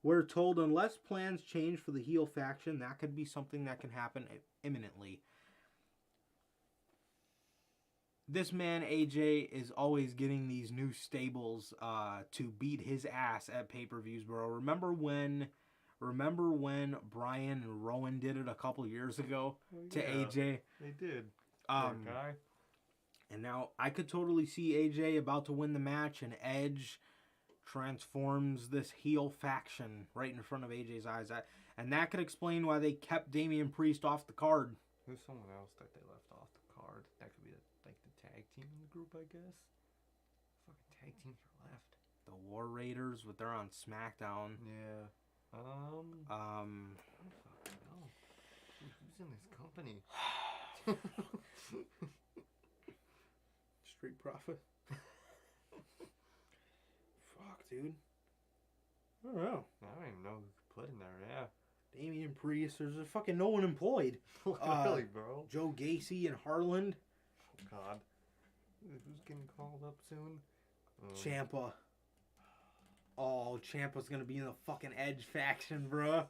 We're told unless plans change for the heel faction, that could be something that can happen imminently. This man, AJ, is always getting these new stables to beat his ass at pay-per-views, bro. Remember when Bryan and Rowan did it a couple years ago to AJ? They did. Guy. And now I could totally see AJ about to win the match, and Edge transforms this heel faction right in front of AJ's eyes. And that could explain why they kept Damien Priest off the card. Who's someone else that they left off the card? That could be the tag team in the group, I guess. Fucking tag teams are left. The War Raiders, but they're on SmackDown. Yeah. I don't fucking know. Who's in this company? Street Profit. Fuck, dude. I don't know. I don't even know who could put in there, yeah. Damien Priest. There's a fucking no one employed. Really, bro? Joe Gacy and Harland. Oh, God. Who's getting called up soon? Ciampa. Oh, Ciampa's gonna be in the fucking Edge faction, bruh.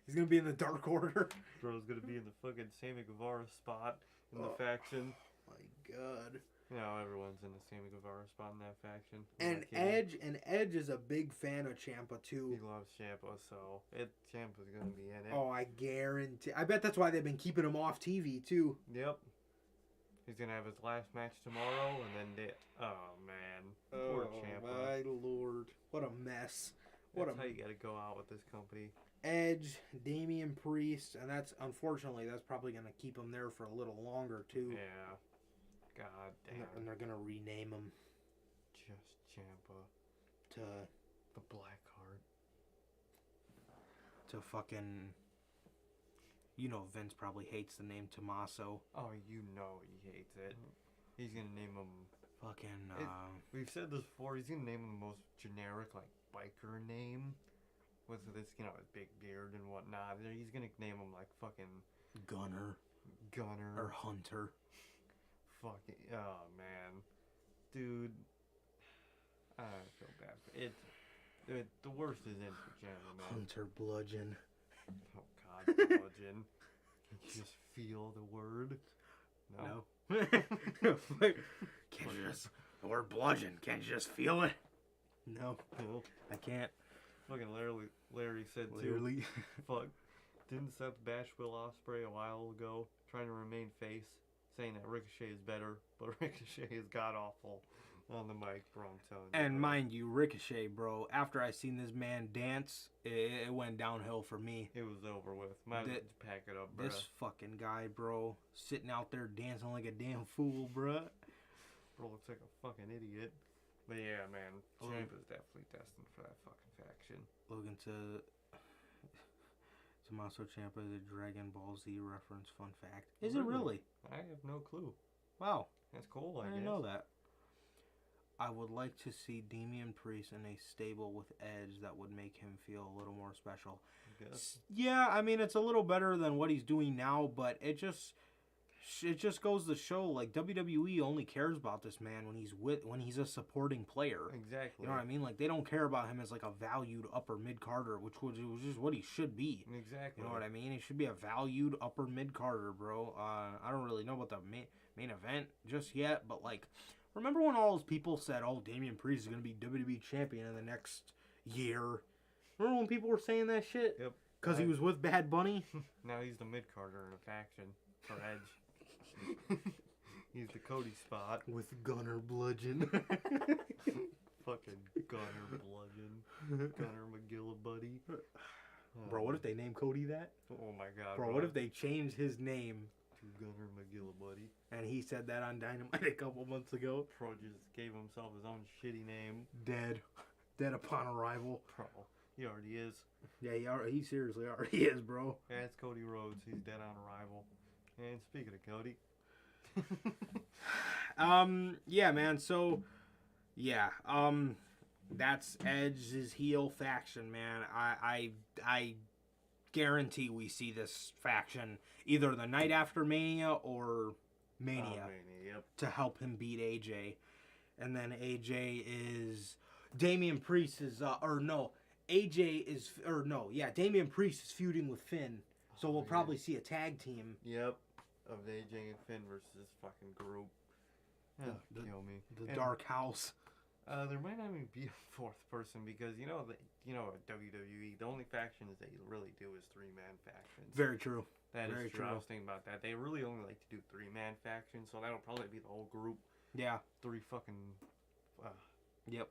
He's gonna be in the Dark Order. Bro's gonna be in the fucking Sammy Guevara spot in the faction. My God. You know, everyone's in the Sammy Guevara spot in that faction. And Edge is a big fan of Ciampa too. He loves Ciampa, so Ciampa's gonna be in it. Oh, I guarantee. I bet that's why they've been keeping him off TV too. Yep. He's gonna have his last match tomorrow, and then oh man, poor Ciampa. My Lord, what a mess. That's how you gotta go out with this company. Edge, Damien Priest, and that's unfortunately that's probably gonna keep him there for a little longer too. Yeah. God damn. And they're gonna rename him Just Ciampa to the Black Heart. To fucking. You know, Vince probably hates the name Tommaso. Oh, you know he hates it. He's gonna name him Fucking. We've said this before. He's gonna name him the most generic, like biker name, with this, you know, his big beard and whatnot. He's gonna name him like fucking Gunner or Hunter. Fucking oh man, dude. I feel bad. The worst is in for Ciampa, man. Hunter Bludgeon. Oh God, bludgeon. Can you just feel the word? No. Can't you just the word bludgeon? Can't you just feel it? No, I can't. Fucking Larry said too. Fuck. Didn't Seth bash Will Ospreay a while ago, trying to remain face, saying that Ricochet is better, but Ricochet is god awful on the mic, bro. I'm telling you. And mind you, Ricochet, bro. After I seen this man dance, it went downhill for me. It was over with. Might as well just pack it up, bro. This fucking guy, bro, sitting out there dancing like a damn fool, bro. Bro looks like a fucking idiot. But yeah, man, Ciampa's definitely destined for that fucking faction. Looking to Tommaso Ciampa is a Dragon Ball Z reference. Fun fact. Is it really? I have no clue. Wow. That's cool, I guess. I didn't know that. I would like to see Damien Priest in a stable with Edge that would make him feel a little more special. Yeah, I mean, it's a little better than what he's doing now, but it just goes to show, like, WWE only cares about this man when he's a supporting player. Exactly. You know what I mean? Like, they don't care about him as like a valued upper mid Carter, which was just what he should be. Exactly. You know what I mean? He should be a valued upper mid Carter, bro. I don't really know about the main event just yet, but like, remember when all those people said, "Oh, Damien Priest is gonna be WWE champion in the next year"? Remember when people were saying that shit? Yep. Because he was with Bad Bunny. Now he's the mid Carter in a faction for Edge. He's the Cody spot with Gunner Bludgeon. Fucking Gunner Bludgeon. Gunner McGillibuddy. Bro, what if they name Cody that? Oh my God. Bro, what if they change his name to Gunner McGillibuddy? And he said that on Dynamite a couple months ago. Bro just gave himself his own shitty name. Dead upon arrival. Bro, he already is. Yeah, he seriously already is, bro. Yeah, it's Cody Rhodes. He's dead on arrival. And speaking of Cody. Yeah, man, so yeah, that's Edge's heel faction, man. I guarantee we see this faction either the night after Mania or Mania, yep. To help him beat AJ. And then AJ is Damien Priest is Damien Priest is feuding with Finn. So we'll probably see a tag team. Yep. Of AJ and Finn versus this fucking group. Kill me. The Dark House. There might not even be a fourth person because at WWE the only factions they really do is 3-man factions. Very true. That Very is true. true. I was thinking about that. They really only like to do 3-man factions, so that'll probably be the whole group. Yeah. 3 fucking. Yep.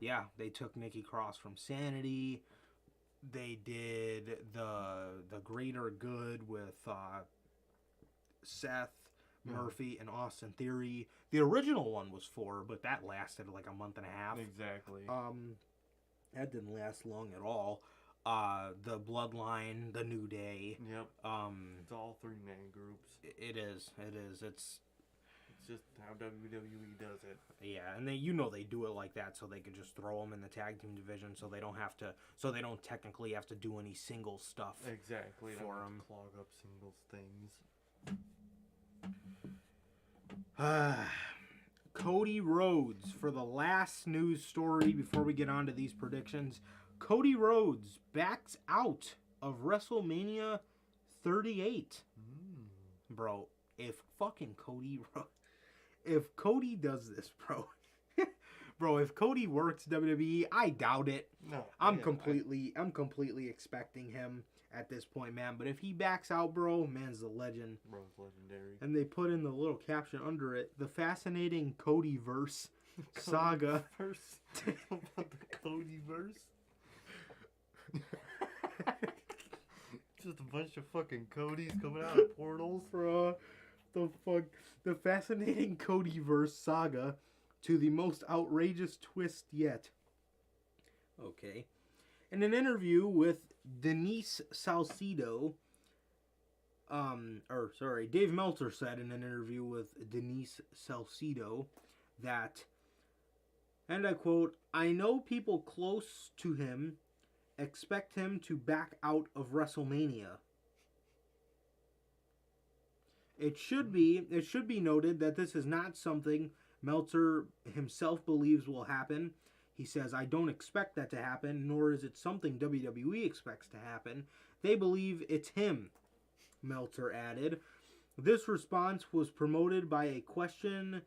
Yeah, they took Nikki Cross from Sanity. They did the Greater Good with Seth Murphy and Austin Theory. The original one was 4, but that lasted like a month and a half. Exactly. That didn't last long at all. The Bloodline, the New Day. Yep. It's all 3-man groups. It is. It's just how WWE does it. Yeah, and they do it like that so they could just throw them in the tag team division so they don't technically have to do any singles stuff. Exactly. For them. Clog up singles things. Cody Rhodes, for the last news story before we get on to these predictions. Cody Rhodes backs out of WrestleMania 38. Bro, if Cody does this, bro. Bro, if Cody works WWE, I doubt it. No. I'm completely expecting him at this point, man. But if he backs out, bro, man's a legend. Bro's legendary. And they put in the little caption under it, the fascinating Cody-verse saga. Verse. About the Cody verse. Just a bunch of fucking Codys coming out of portals. Bro, the fascinating Cody-verse saga to the most outrageous twist yet. Okay. In an interview with Denise Salcedo, Dave Meltzer said in an interview with Denise Salcedo that, and I quote, "I know people close to him expect him to back out of WrestleMania. It should be noted that this is not something Meltzer himself believes will happen. He says, I don't expect that to happen, nor is it something WWE expects to happen. They believe it's him," Meltzer added. This response was promoted by a question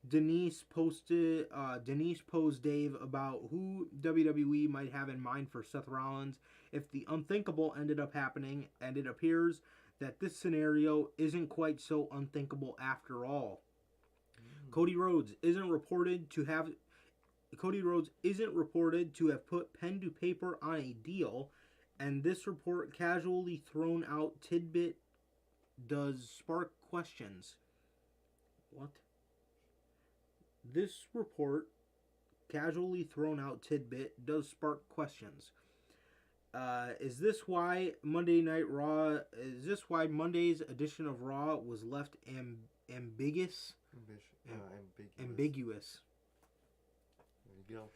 Denise posed Dave about who WWE might have in mind for Seth Rollins if the unthinkable ended up happening, and it appears that this scenario isn't quite so unthinkable after all. Cody Rhodes isn't reported to have put pen to paper on a deal, and this report casually thrown out tidbit does spark questions. What? This report casually thrown out tidbit does spark questions. Is this why Monday's edition of Raw was left ambiguous? Ambiguous. There you go.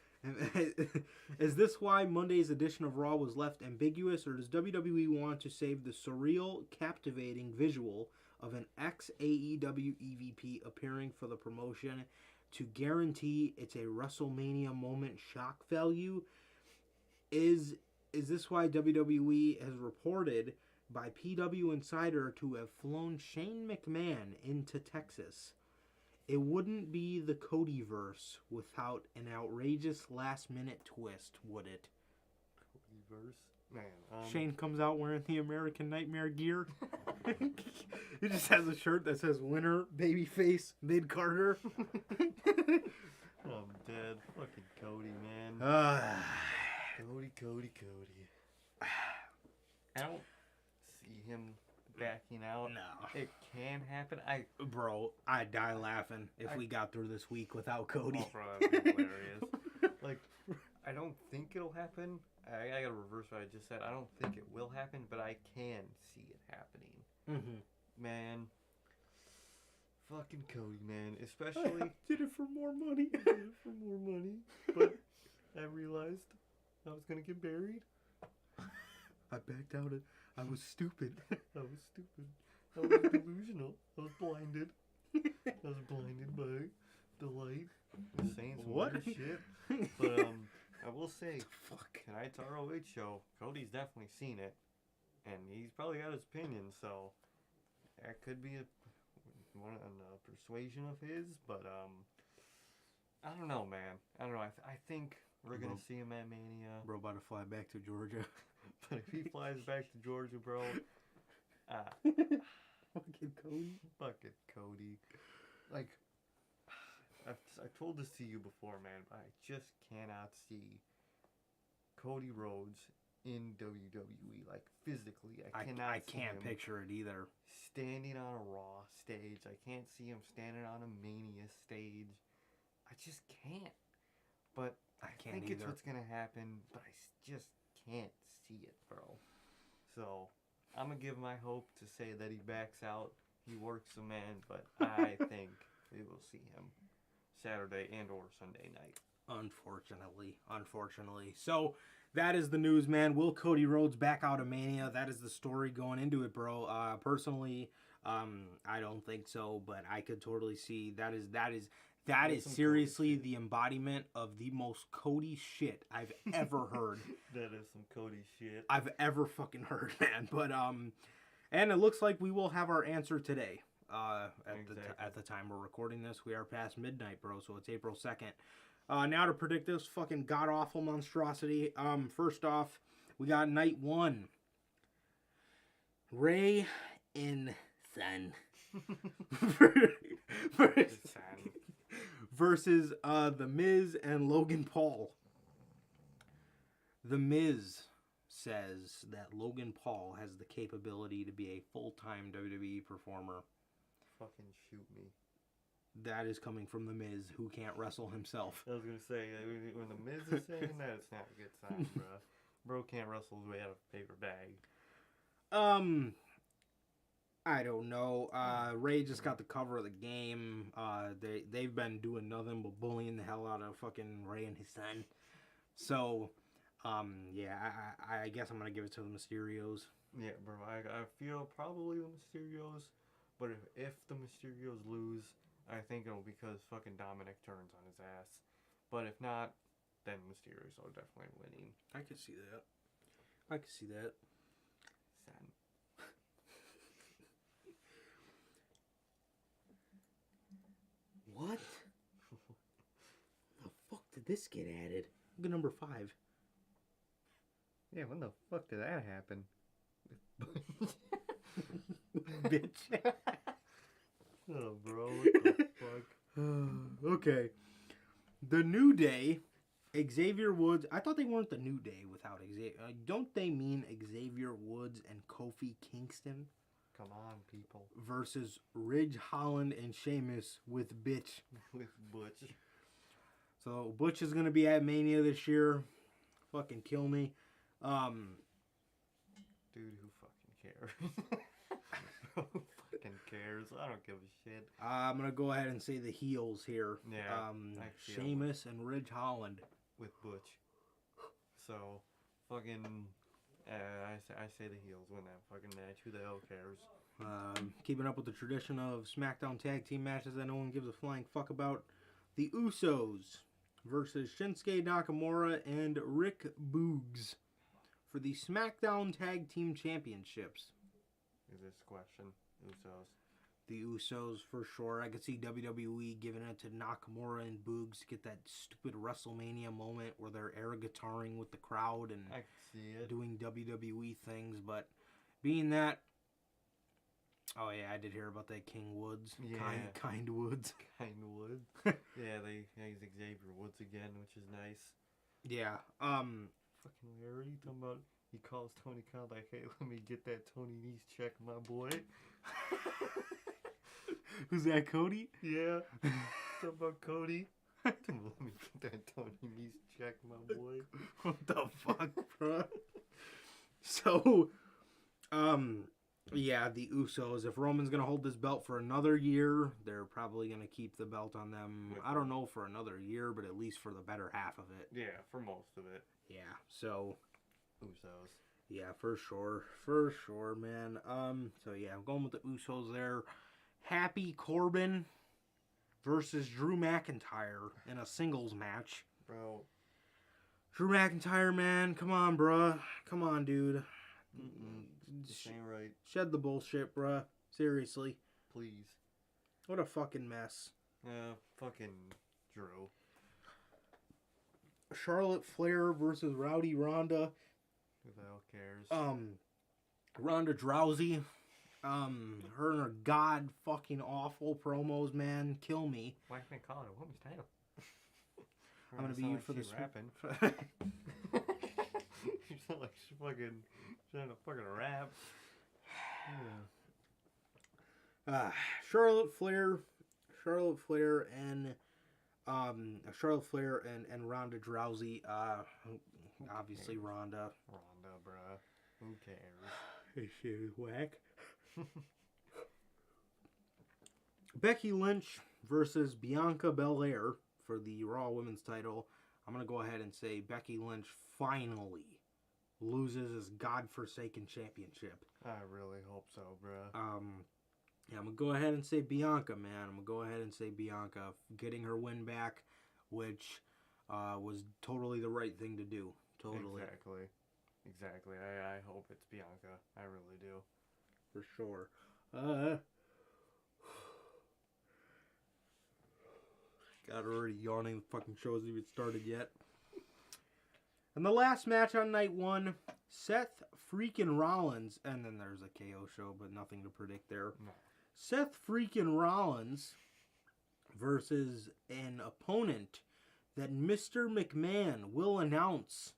Is this why Monday's edition of Raw was left ambiguous, or does WWE want to save the surreal, captivating visual of an ex-AEW EVP appearing for the promotion to guarantee it's a WrestleMania moment shock value? Is this why WWE has reported by PW Insider to have flown Shane McMahon into Texas? It wouldn't be the Codyverse without an outrageous last-minute twist, would it? Codyverse? Man, Shane comes out wearing the American Nightmare gear. He just has a shirt that says winner, babyface, mid-Carter. I'm dead. Fucking Cody, man. Cody. I don't see him backing out. No. It can happen. Bro, I'd die laughing if we got through this week without Cody. Oh, bro, that'd be hilarious. Like, I don't think it'll happen. I gotta reverse what I just said. I don't think it will happen, but I can see it happening. Mm-hmm. Man. Fucking Cody, man. Especially... I did it for more money. But I realized I was gonna get buried. I backed out it. I was stupid. I was delusional. I was blinded. I was blinded by the light. I was saying some weird shit. But I will say, tonight's ROH show, Cody's definitely seen it, and he's probably got his opinion. So that could be a persuasion of his. But I don't know, man. I don't know. I think we're gonna see him at Mania. Bro, about to fly back to Georgia. But if he flies back to Georgia, bro, fucking Cody. Fucking Cody. Like, I've told this to you before, man. But I just cannot see Cody Rhodes in WWE, like physically. I can't picture it either. Standing on a Raw stage. I can't see him standing on a Mania stage. I just can't. But I think it's what's gonna happen. But I just can't see it, bro. So I'm gonna give my hope to say that he backs out. He works the man, but I think we will see him Saturday and or Sunday night. Unfortunately. So that is the news, man. Will Cody Rhodes back out of Mania? That is the story going into it, bro. Personally, I don't think so, but I could totally see that is some seriously Cody shit. the embodiment of the most Cody shit I've ever heard. That is some Cody shit. I've ever fucking heard, man. But and it looks like we will have our answer today. At the time we're recording this, we are past midnight, bro. So it's April 2nd. Now to predict this fucking god awful monstrosity. First off, we got night 1. Ray and Son versus The Miz and Logan Paul. The Miz says that Logan Paul has the capability to be a full-time WWE performer. Fucking shoot me. That is coming from The Miz, who can't wrestle himself. I was gonna say, when the Miz is saying that, it's not a good sign, bro. Bro can't wrestle his way out of a paper bag. I don't know. Ray just got the cover of the game. They've been doing nothing but bullying the hell out of fucking Ray and his son. So, yeah, I guess I'm gonna give it to the Mysterios. Yeah, bro. I feel probably the Mysterios, but if the Mysterios lose, I think it'll because fucking Dominic turns on his ass. But if not, then Mysterios are definitely winning. I can see that. Sad. What? The fuck did this get added? Look at number 5. Yeah, when the fuck did that happen? Bitch. Oh, bro, what the fuck? Okay. The New Day, Xavier Woods. I thought they weren't the New Day without Xavier. Don't they mean Xavier Woods and Kofi Kingston? Come on, people. Versus Ridge Holland and Sheamus with Bitch. With Butch. So Butch is gonna be at Mania this year. Fucking kill me. Dude, who fucking cares? Who fucking cares? I don't give a shit. I'm gonna go ahead and say the heels here. Yeah. Sheamus and Ridge Holland with Butch. So, fucking, I say the heels win that fucking match. Who the hell cares? Keeping up with the tradition of SmackDown tag team matches that no one gives a flying fuck about. The Usos versus Shinsuke Nakamura and Rick Boogs for the SmackDown Tag Team Championships. Is this question? Usos. The Usos for sure. I could see WWE giving it to Nakamura and Boogs to get that stupid WrestleMania moment where they're air guitaring with the crowd and I can see it. doing WWE things. But being that, oh yeah, I did hear about that King Woods. Yeah. Kind Woods. Kind Wood. Yeah, he's Xavier Woods again, which is nice. Yeah. Fucking weird. You talking about? He calls Tony Khan like, "Hey, let me get that Tony Nese check, my boy." Who's that, Cody? Yeah. Talking about Cody. Let me get that Tony Nese check, my boy. What the fuck, bro? So, yeah, the Usos. If Roman's gonna hold this belt for another year, they're probably gonna keep the belt on them. I don't know for another year, but at least for the better half of it. Yeah, for most of it. Yeah. So, Usos. yeah, for sure, man. So yeah, I'm going with the Usos there. Happy Corbin versus Drew McIntyre in a singles match. Bro. Drew McIntyre, man, come on, bruh. Come on, dude. This ain't right. Shed the bullshit, bruh. Seriously. Please. What a fucking mess. Fucking Drew. Charlotte Flair versus Rowdy Ronda. Who the hell cares? Ronda Drowsy. Her and her god fucking awful promos, man. Kill me. Why can't I call it a woman's title? I'm gonna be you for this. Rapping. You sound like she's fucking trying to fucking rap. Yeah. Charlotte Flair and Ronda Drowsy. Obviously Ronda. Ronda, bruh. Who cares? This shit is whack. Becky Lynch versus Bianca Belair for the Raw Women's title. I'm going to go ahead and say Becky Lynch finally loses his godforsaken championship. I really hope so, bruh. Yeah, I'm going to go ahead and say Bianca, man. I'm going to go ahead and say Bianca. Getting her win back, which was totally the right thing to do. Totally. Exactly. I hope it's Bianca. I really do. For sure. God, already yawning. The fucking show hasn't even started yet. And the last match on night one, Seth freaking Rollins, and then there's a KO show, but nothing to predict there. No. Seth freaking Rollins versus an opponent that Mr. McMahon will announce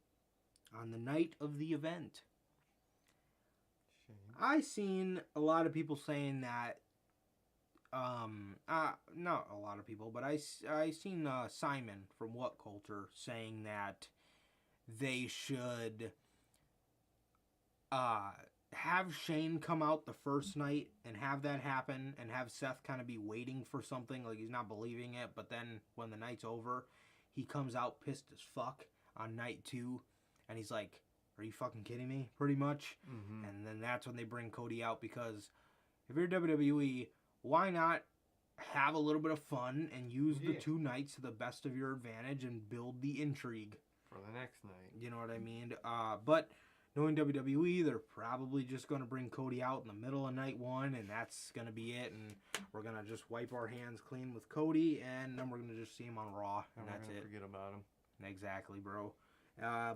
on the night of the event. Shane. I seen a lot of people saying that, not a lot of people, but I seen Simon from What Culture saying that they should have Shane come out the first night and have that happen and have Seth kind of be waiting for something, like he's not believing it, but then when the night's over, he comes out pissed as fuck on night 2 and he's like, are you fucking kidding me? Pretty much. Mm-hmm. And then that's when they bring Cody out, because if you're WWE, why not have a little bit of fun and use the 2 nights to the best of your advantage and build the intrigue for the next night? You know what I mean? But knowing WWE, they're probably just going to bring Cody out in the middle of night 1, and that's going to be it. And we're going to just wipe our hands clean with Cody, and then we're going to just see him on Raw, and that's it. Forget about him. Exactly, bro.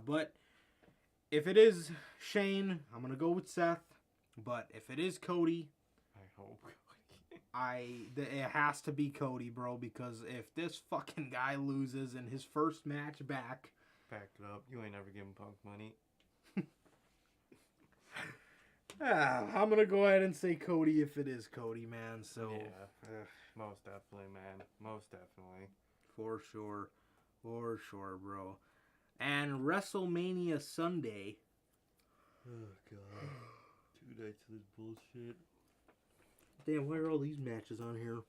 But if it is Shane, I'm going to go with Seth. But if it is Cody, I hope. it has to be Cody, bro, because if this fucking guy loses in his first match back, back it up. You ain't never giving Punk money. I'm going to go ahead and say Cody if it is Cody, man. So yeah, most definitely, man. Most definitely. For sure. For sure, bro. And WrestleMania Sunday. Oh, God. 2 nights of this bullshit. Damn, why are all these matches on here?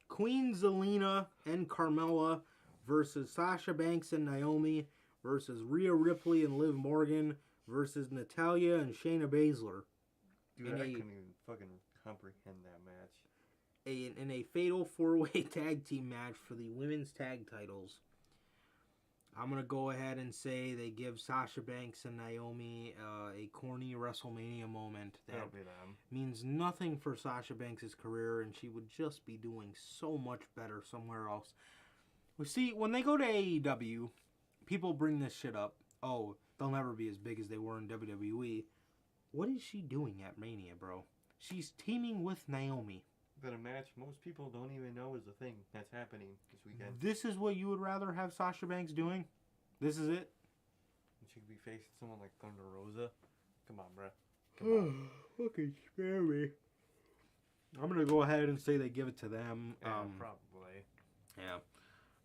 Queen Zelina and Carmella versus Sasha Banks and Naomi versus Rhea Ripley and Liv Morgan versus Natalya and Shayna Baszler. Dude, I couldn't even fucking comprehend that match. In a fatal 4-way tag team match for the women's tag titles. I'm going to go ahead and say they give Sasha Banks and Naomi a corny WrestleMania moment that means nothing for Sasha Banks' career, and she would just be doing so much better somewhere else. We see, when they go to AEW, people bring this shit up. Oh, they'll never be as big as they were in WWE. What is she doing at Mania, bro? She's teaming with Naomi. But a match most people don't even know is a thing that's happening this weekend. This is what you would rather have Sasha Banks doing? This is it? And she could be facing someone like Thunder Rosa. Come on, bruh. Come on. Fucking spare me. I'm going to go ahead and say they give it to them. Yeah, probably. Yeah.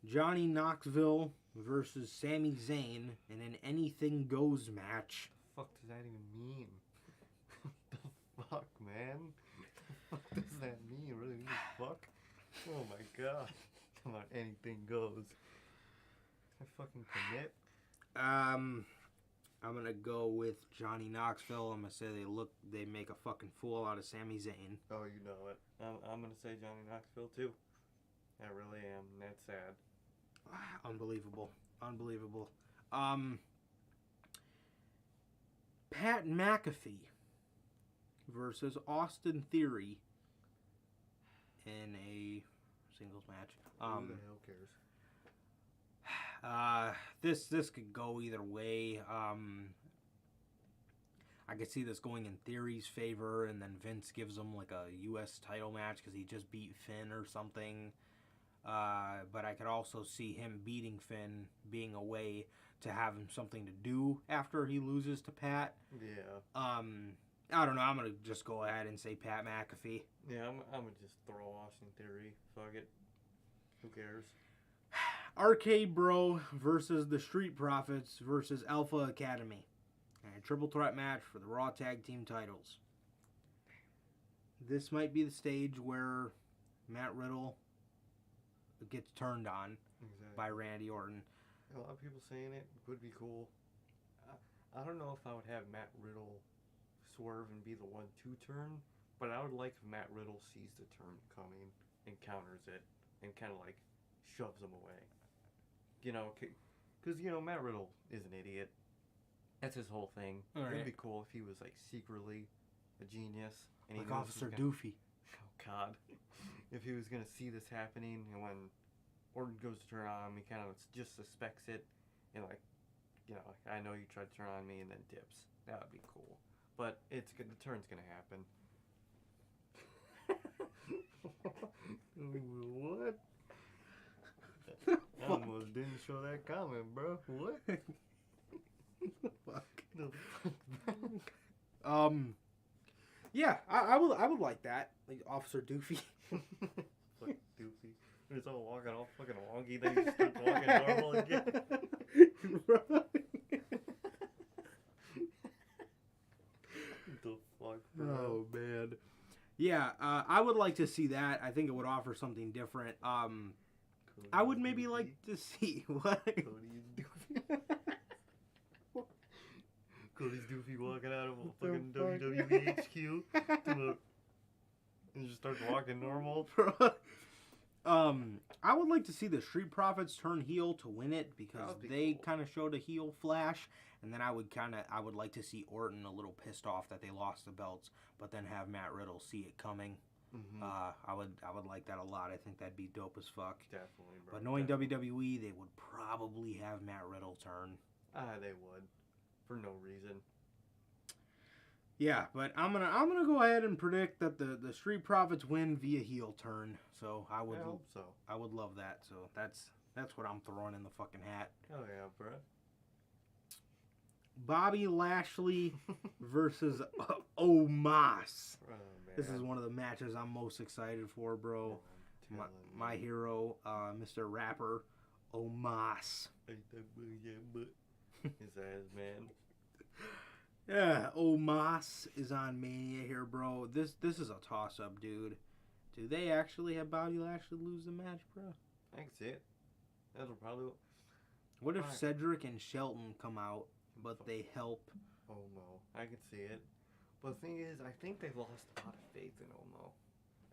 Johnny Knoxville versus Sami Zayn in an anything goes match. What the fuck does that even mean? What the fuck, man? What does that mean? Really mean fuck? Oh my god. Come on, anything goes. I fucking commit. I'm gonna go with Johnny Knoxville. I'm gonna say they make a fucking fool out of Sami Zayn. Oh, you know it. I'm gonna say Johnny Knoxville too. I really am. That's sad. Unbelievable. Pat McAfee versus Austin Theory in a singles match. Who the hell cares? This could go either way. I could see this going in Theory's favor, and then Vince gives him like a U.S. title match because he just beat Finn or something. But I could also see him beating Finn, being a way to have him something to do after he loses to Pat. Yeah. I don't know. I'm gonna just go ahead and say Pat McAfee. Yeah, I'm gonna just throw Austin Theory. Fuck it. Who cares? Arcade Bro versus the Street Profits versus Alpha Academy. And a triple threat match for the Raw Tag Team titles. This might be the stage where Matt Riddle gets turned on by Randy Orton. A lot of people saying it would be cool. I don't know if I would have Matt Riddle swerve and be the 1-2 turn, But I would like if Matt Riddle sees the turn coming and counters it and kind of like shoves him away. You know, because, you know, Matt Riddle is an idiot. That's his whole thing. Right. It'd be cool if he was like secretly a genius. And Like he Officer Doofy. Oh, God. If he was going to see this happening and when Orton goes to turn on him, he kind of just suspects it and like, you know, like, I know you tried to turn on me and then dips. That would be cool. But it's good. The turn's going to happen. What? I almost didn't show that comment, bro. What? Fuck. Yeah, I would like that. Like Officer Doofy. Fuck Doofy. He's all walking all fucking wonky, then he just starts walking normal again. The fuck, bro? Oh man. Yeah, I would like to see that. I think it would offer something different. I would maybe like to see what. Cody's Doofy. Cody's Doofy walking out of a fucking WWE HQ and just starts walking normal. I would like to see the Street Profits turn heel to win it because they cool. kind of showed a heel flash, and then I would like to see Orton a little pissed off that they lost the belts, but then have Matt Riddle see it coming. Mm-hmm. I would like that a lot. I think that'd be dope as fuck. Definitely, bro. But knowing WWE, they would probably have Matt Riddle turn. They would, for no reason. Yeah, but I'm gonna go ahead and predict that the Street Profits win via heel turn. So I hope so. I would love that. So that's what I'm throwing in the fucking hat. Oh yeah, bro. Bobby Lashley versus Omas. Oh, man. This is one of the matches I'm most excited for, bro. My hero, Mr. Rapper, Omas. His ass, man. Yeah, Omas is on Mania here, bro. This is a toss-up, dude. Do they actually have Bobby Lashley lose the match, bro? I can see it. That'll probably. What if Right. Cedric and Shelton come out, but they help? Omo. I can see it. But the thing is, I think they've lost a lot of faith in Omo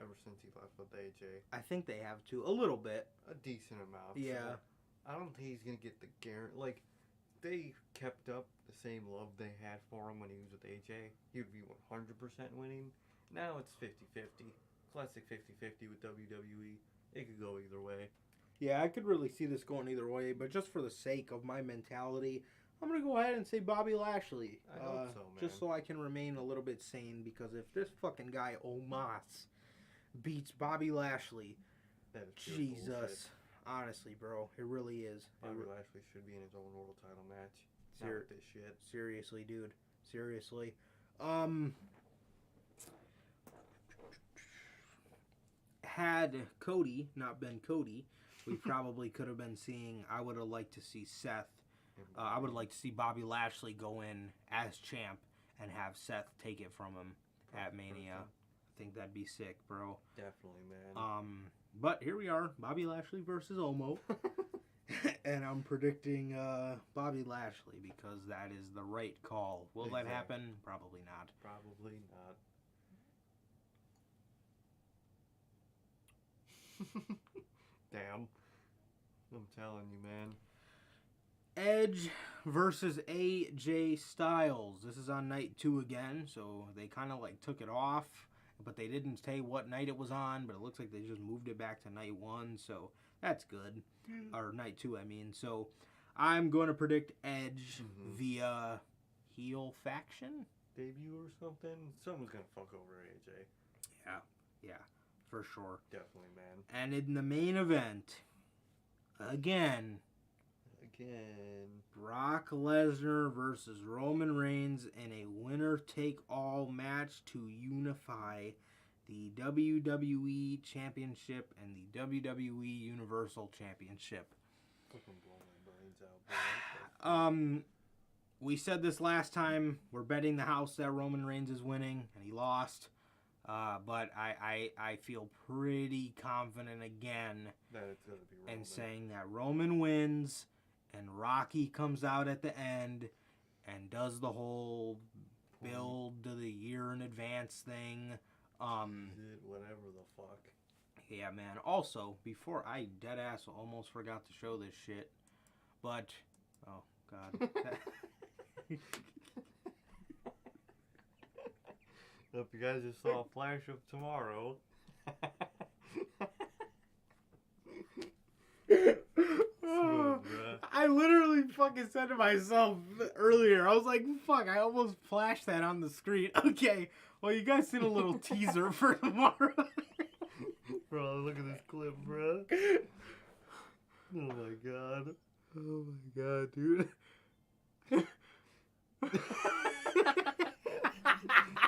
ever since he left with AJ. I think they have to. A little bit. A decent amount. Yeah. So I don't think he's going to get the guarantee. Like, they kept up the same love they had for him when he was with AJ. He would be 100% winning. Now it's 50-50. Classic 50-50 with WWE. It could go either way. Yeah, I could really see this going either way, but just for the sake of my mentality, I'm going to go ahead and say Bobby Lashley. I hope so, man. Just so I can remain a little bit sane, because if this fucking guy, Omas, beats Bobby Lashley, That is pure Jesus. bullshit. Honestly, bro, it really is. Bobby Lashley should be in his own world title match. Not with this shit. Seriously, dude. Seriously. Had Cody not been Cody, we probably could have been seeing. I would have liked to see Seth. I would like to see Bobby Lashley go in as champ and have Seth take it from him at Mania. I think that'd be sick, bro. Definitely, man. But here we are, Bobby Lashley versus Omo. And I'm predicting Bobby Lashley because that is the right call. Will that happen? Probably not. Probably not. Damn. I'm telling you, man. Edge versus AJ Styles. This is on night 2 again, so they kind of like took it off, but they didn't say what night it was on, but it looks like they just moved it back to night 1, so that's good. Or night 2, I mean. So I'm going to predict Edge via heel faction. Debut or something? Someone's going to fuck over AJ. Yeah, for sure. Definitely, man. And in the main event, again, Brock Lesnar versus Roman Reigns in a winner-take-all match to unify the WWE Championship and the WWE Universal Championship. Fucking blow my brains out, bro. We said this last time. We're betting the house that Roman Reigns is winning, and he lost. But I feel pretty confident again that it's gonna be Roman. in saying that Roman wins, and Rocky comes out at the end and does the whole build to the year in advance thing Whatever the fuck. Yeah, man. Also, before I deadass almost forgot to show this shit, but oh god. Hope you guys just saw a flash of tomorrow. Smooth, bruh. I literally fucking said to myself earlier, I was like, fuck, I almost flashed that on the screen. Okay, well, you guys seen a little teaser for tomorrow. Bro, look at this clip, bro. Oh my god. Oh my god, dude.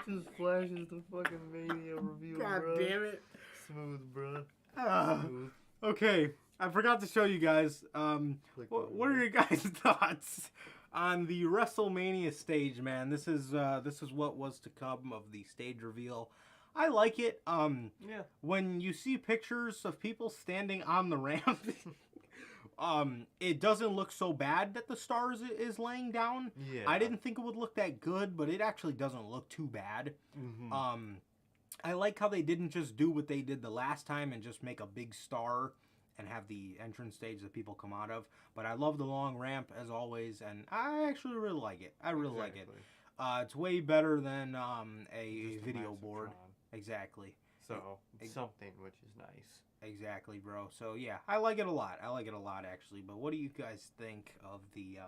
Just flashes the fucking Mania review, God bro. damn it. Smooth, bro. Smooth. Okay, I forgot to show you guys. What are your guys' thoughts on the WrestleMania stage, man? This is what was to come of the stage reveal. I like it. Yeah. When you see pictures of people standing on the ramp, it doesn't look so bad that the stars is laying down. Yeah. I didn't think it would look that good, but it actually doesn't look too bad. Mm-hmm. I like how they didn't just do what they did the last time and just make a big star and have the entrance stage that people come out of. But I love the long ramp as always, and I actually really like it. I really like it. It's way better than a Just video massive board. Tron. Exactly. So, something which is nice. Exactly, bro. So yeah, I like it a lot. I like it a lot actually. But what do you guys think of the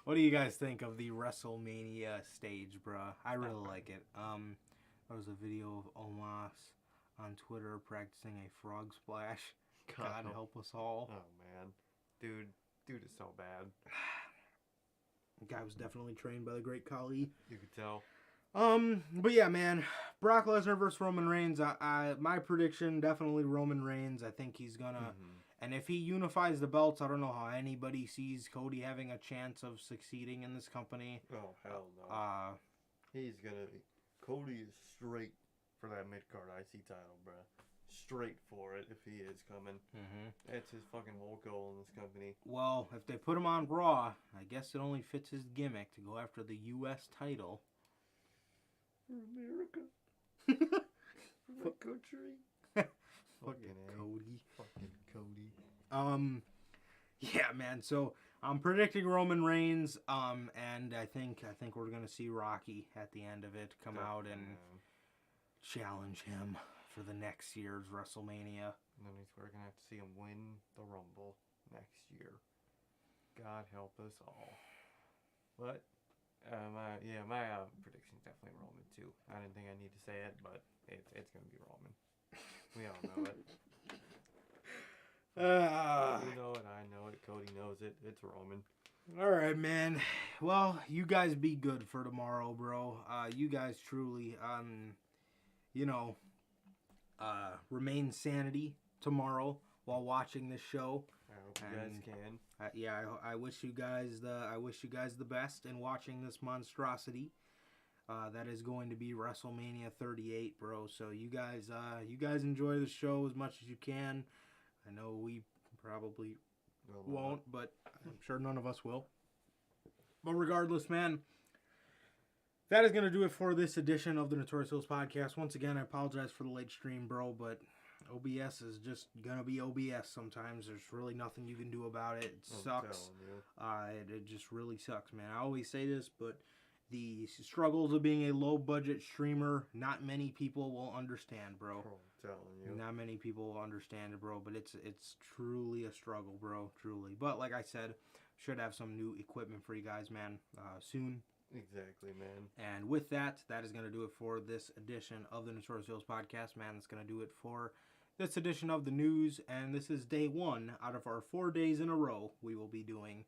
WrestleMania stage, bro? I really like it. There was a video of Omas on Twitter practicing a frog splash. God help us all. Oh man, dude is so bad. The guy was definitely trained by the great Kali. You could tell. But yeah, man, Brock Lesnar versus Roman Reigns. My prediction, definitely Roman Reigns. I think he's gonna, and if he unifies the belts, I don't know how anybody sees Cody having a chance of succeeding in this company. Oh hell no. Cody is straight for that mid-card IC title, bruh. Straight for it if he is coming. It's his fucking whole goal in this company. Well, if they put him on Raw, I guess it only fits his gimmick to go after the U.S. title. For America. For my country. Fucking Cody. Fucking Cody. Yeah, man. So I'm predicting Roman Reigns. And I think we're gonna see Rocky at the end of it come out and challenge him for the next year's WrestleMania. And then we're gonna have to see him win the Rumble next year. God help us all. But my prediction's definitely Roman too. I didn't think I need to say it, but it's gonna be Roman. We all know it. You know it, I know it, Cody knows it. It's Roman. All right, man. Well, you guys be good for tomorrow, bro. You guys truly, remain sanity tomorrow while watching this show. I hope you guys can. I wish you guys the best in watching this monstrosity. That is going to be WrestleMania 38, bro. So you guys enjoy the show as much as you can. I know we probably won't, but I'm sure none of us will. But regardless, man, that is going to do it for this edition of the Notorious podcast. Once again, I apologize for the late stream, bro, but OBS is just going to be OBS sometimes. There's really nothing you can do about it. It sucks. It just really sucks, man. I always say this, but the struggles of being a low-budget streamer, not many people will understand, bro. I'm telling you. Not many people will understand it, bro, but it's truly a struggle, bro, truly. But like I said, should have some new equipment for you guys, man, soon. Exactly, man. And with that is going to do it for this edition of the Notorious podcast, man. That's going to do it for this edition of the news, and this is day 1 out of our 4 days in a row we will be doing.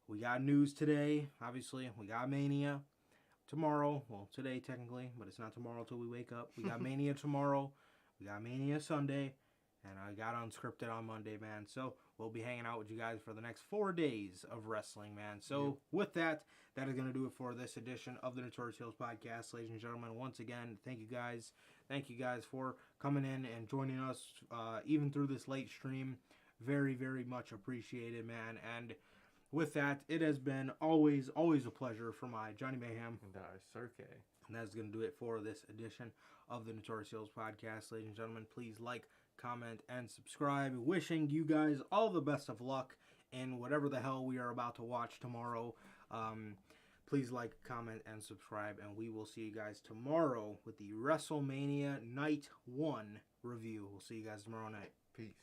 We got news today, obviously. We got Mania tomorrow. Well, today technically, but it's not tomorrow till we wake up. We got Mania tomorrow. We got Mania Sunday. And I got Unscripted on Monday, man. So we'll be hanging out with you guys for the next 4 days of wrestling, man. So with that is going to do it for this edition of the Notorious podcast. Ladies and gentlemen, once again, thank you guys. Thank you guys for coming in and joining us even through this late stream. Very, very much appreciated, man. And with that, it has been always a pleasure for my Johnny Mayhem. And Cirque. And that's going to do it for this edition of the Notorious Heels podcast. Ladies and gentlemen, please like, comment, and subscribe. Wishing you guys all the best of luck in whatever the hell we are about to watch tomorrow. Please like, comment, and subscribe. And we will see you guys tomorrow with the WrestleMania Night 1 review. We'll see you guys tomorrow night. Peace.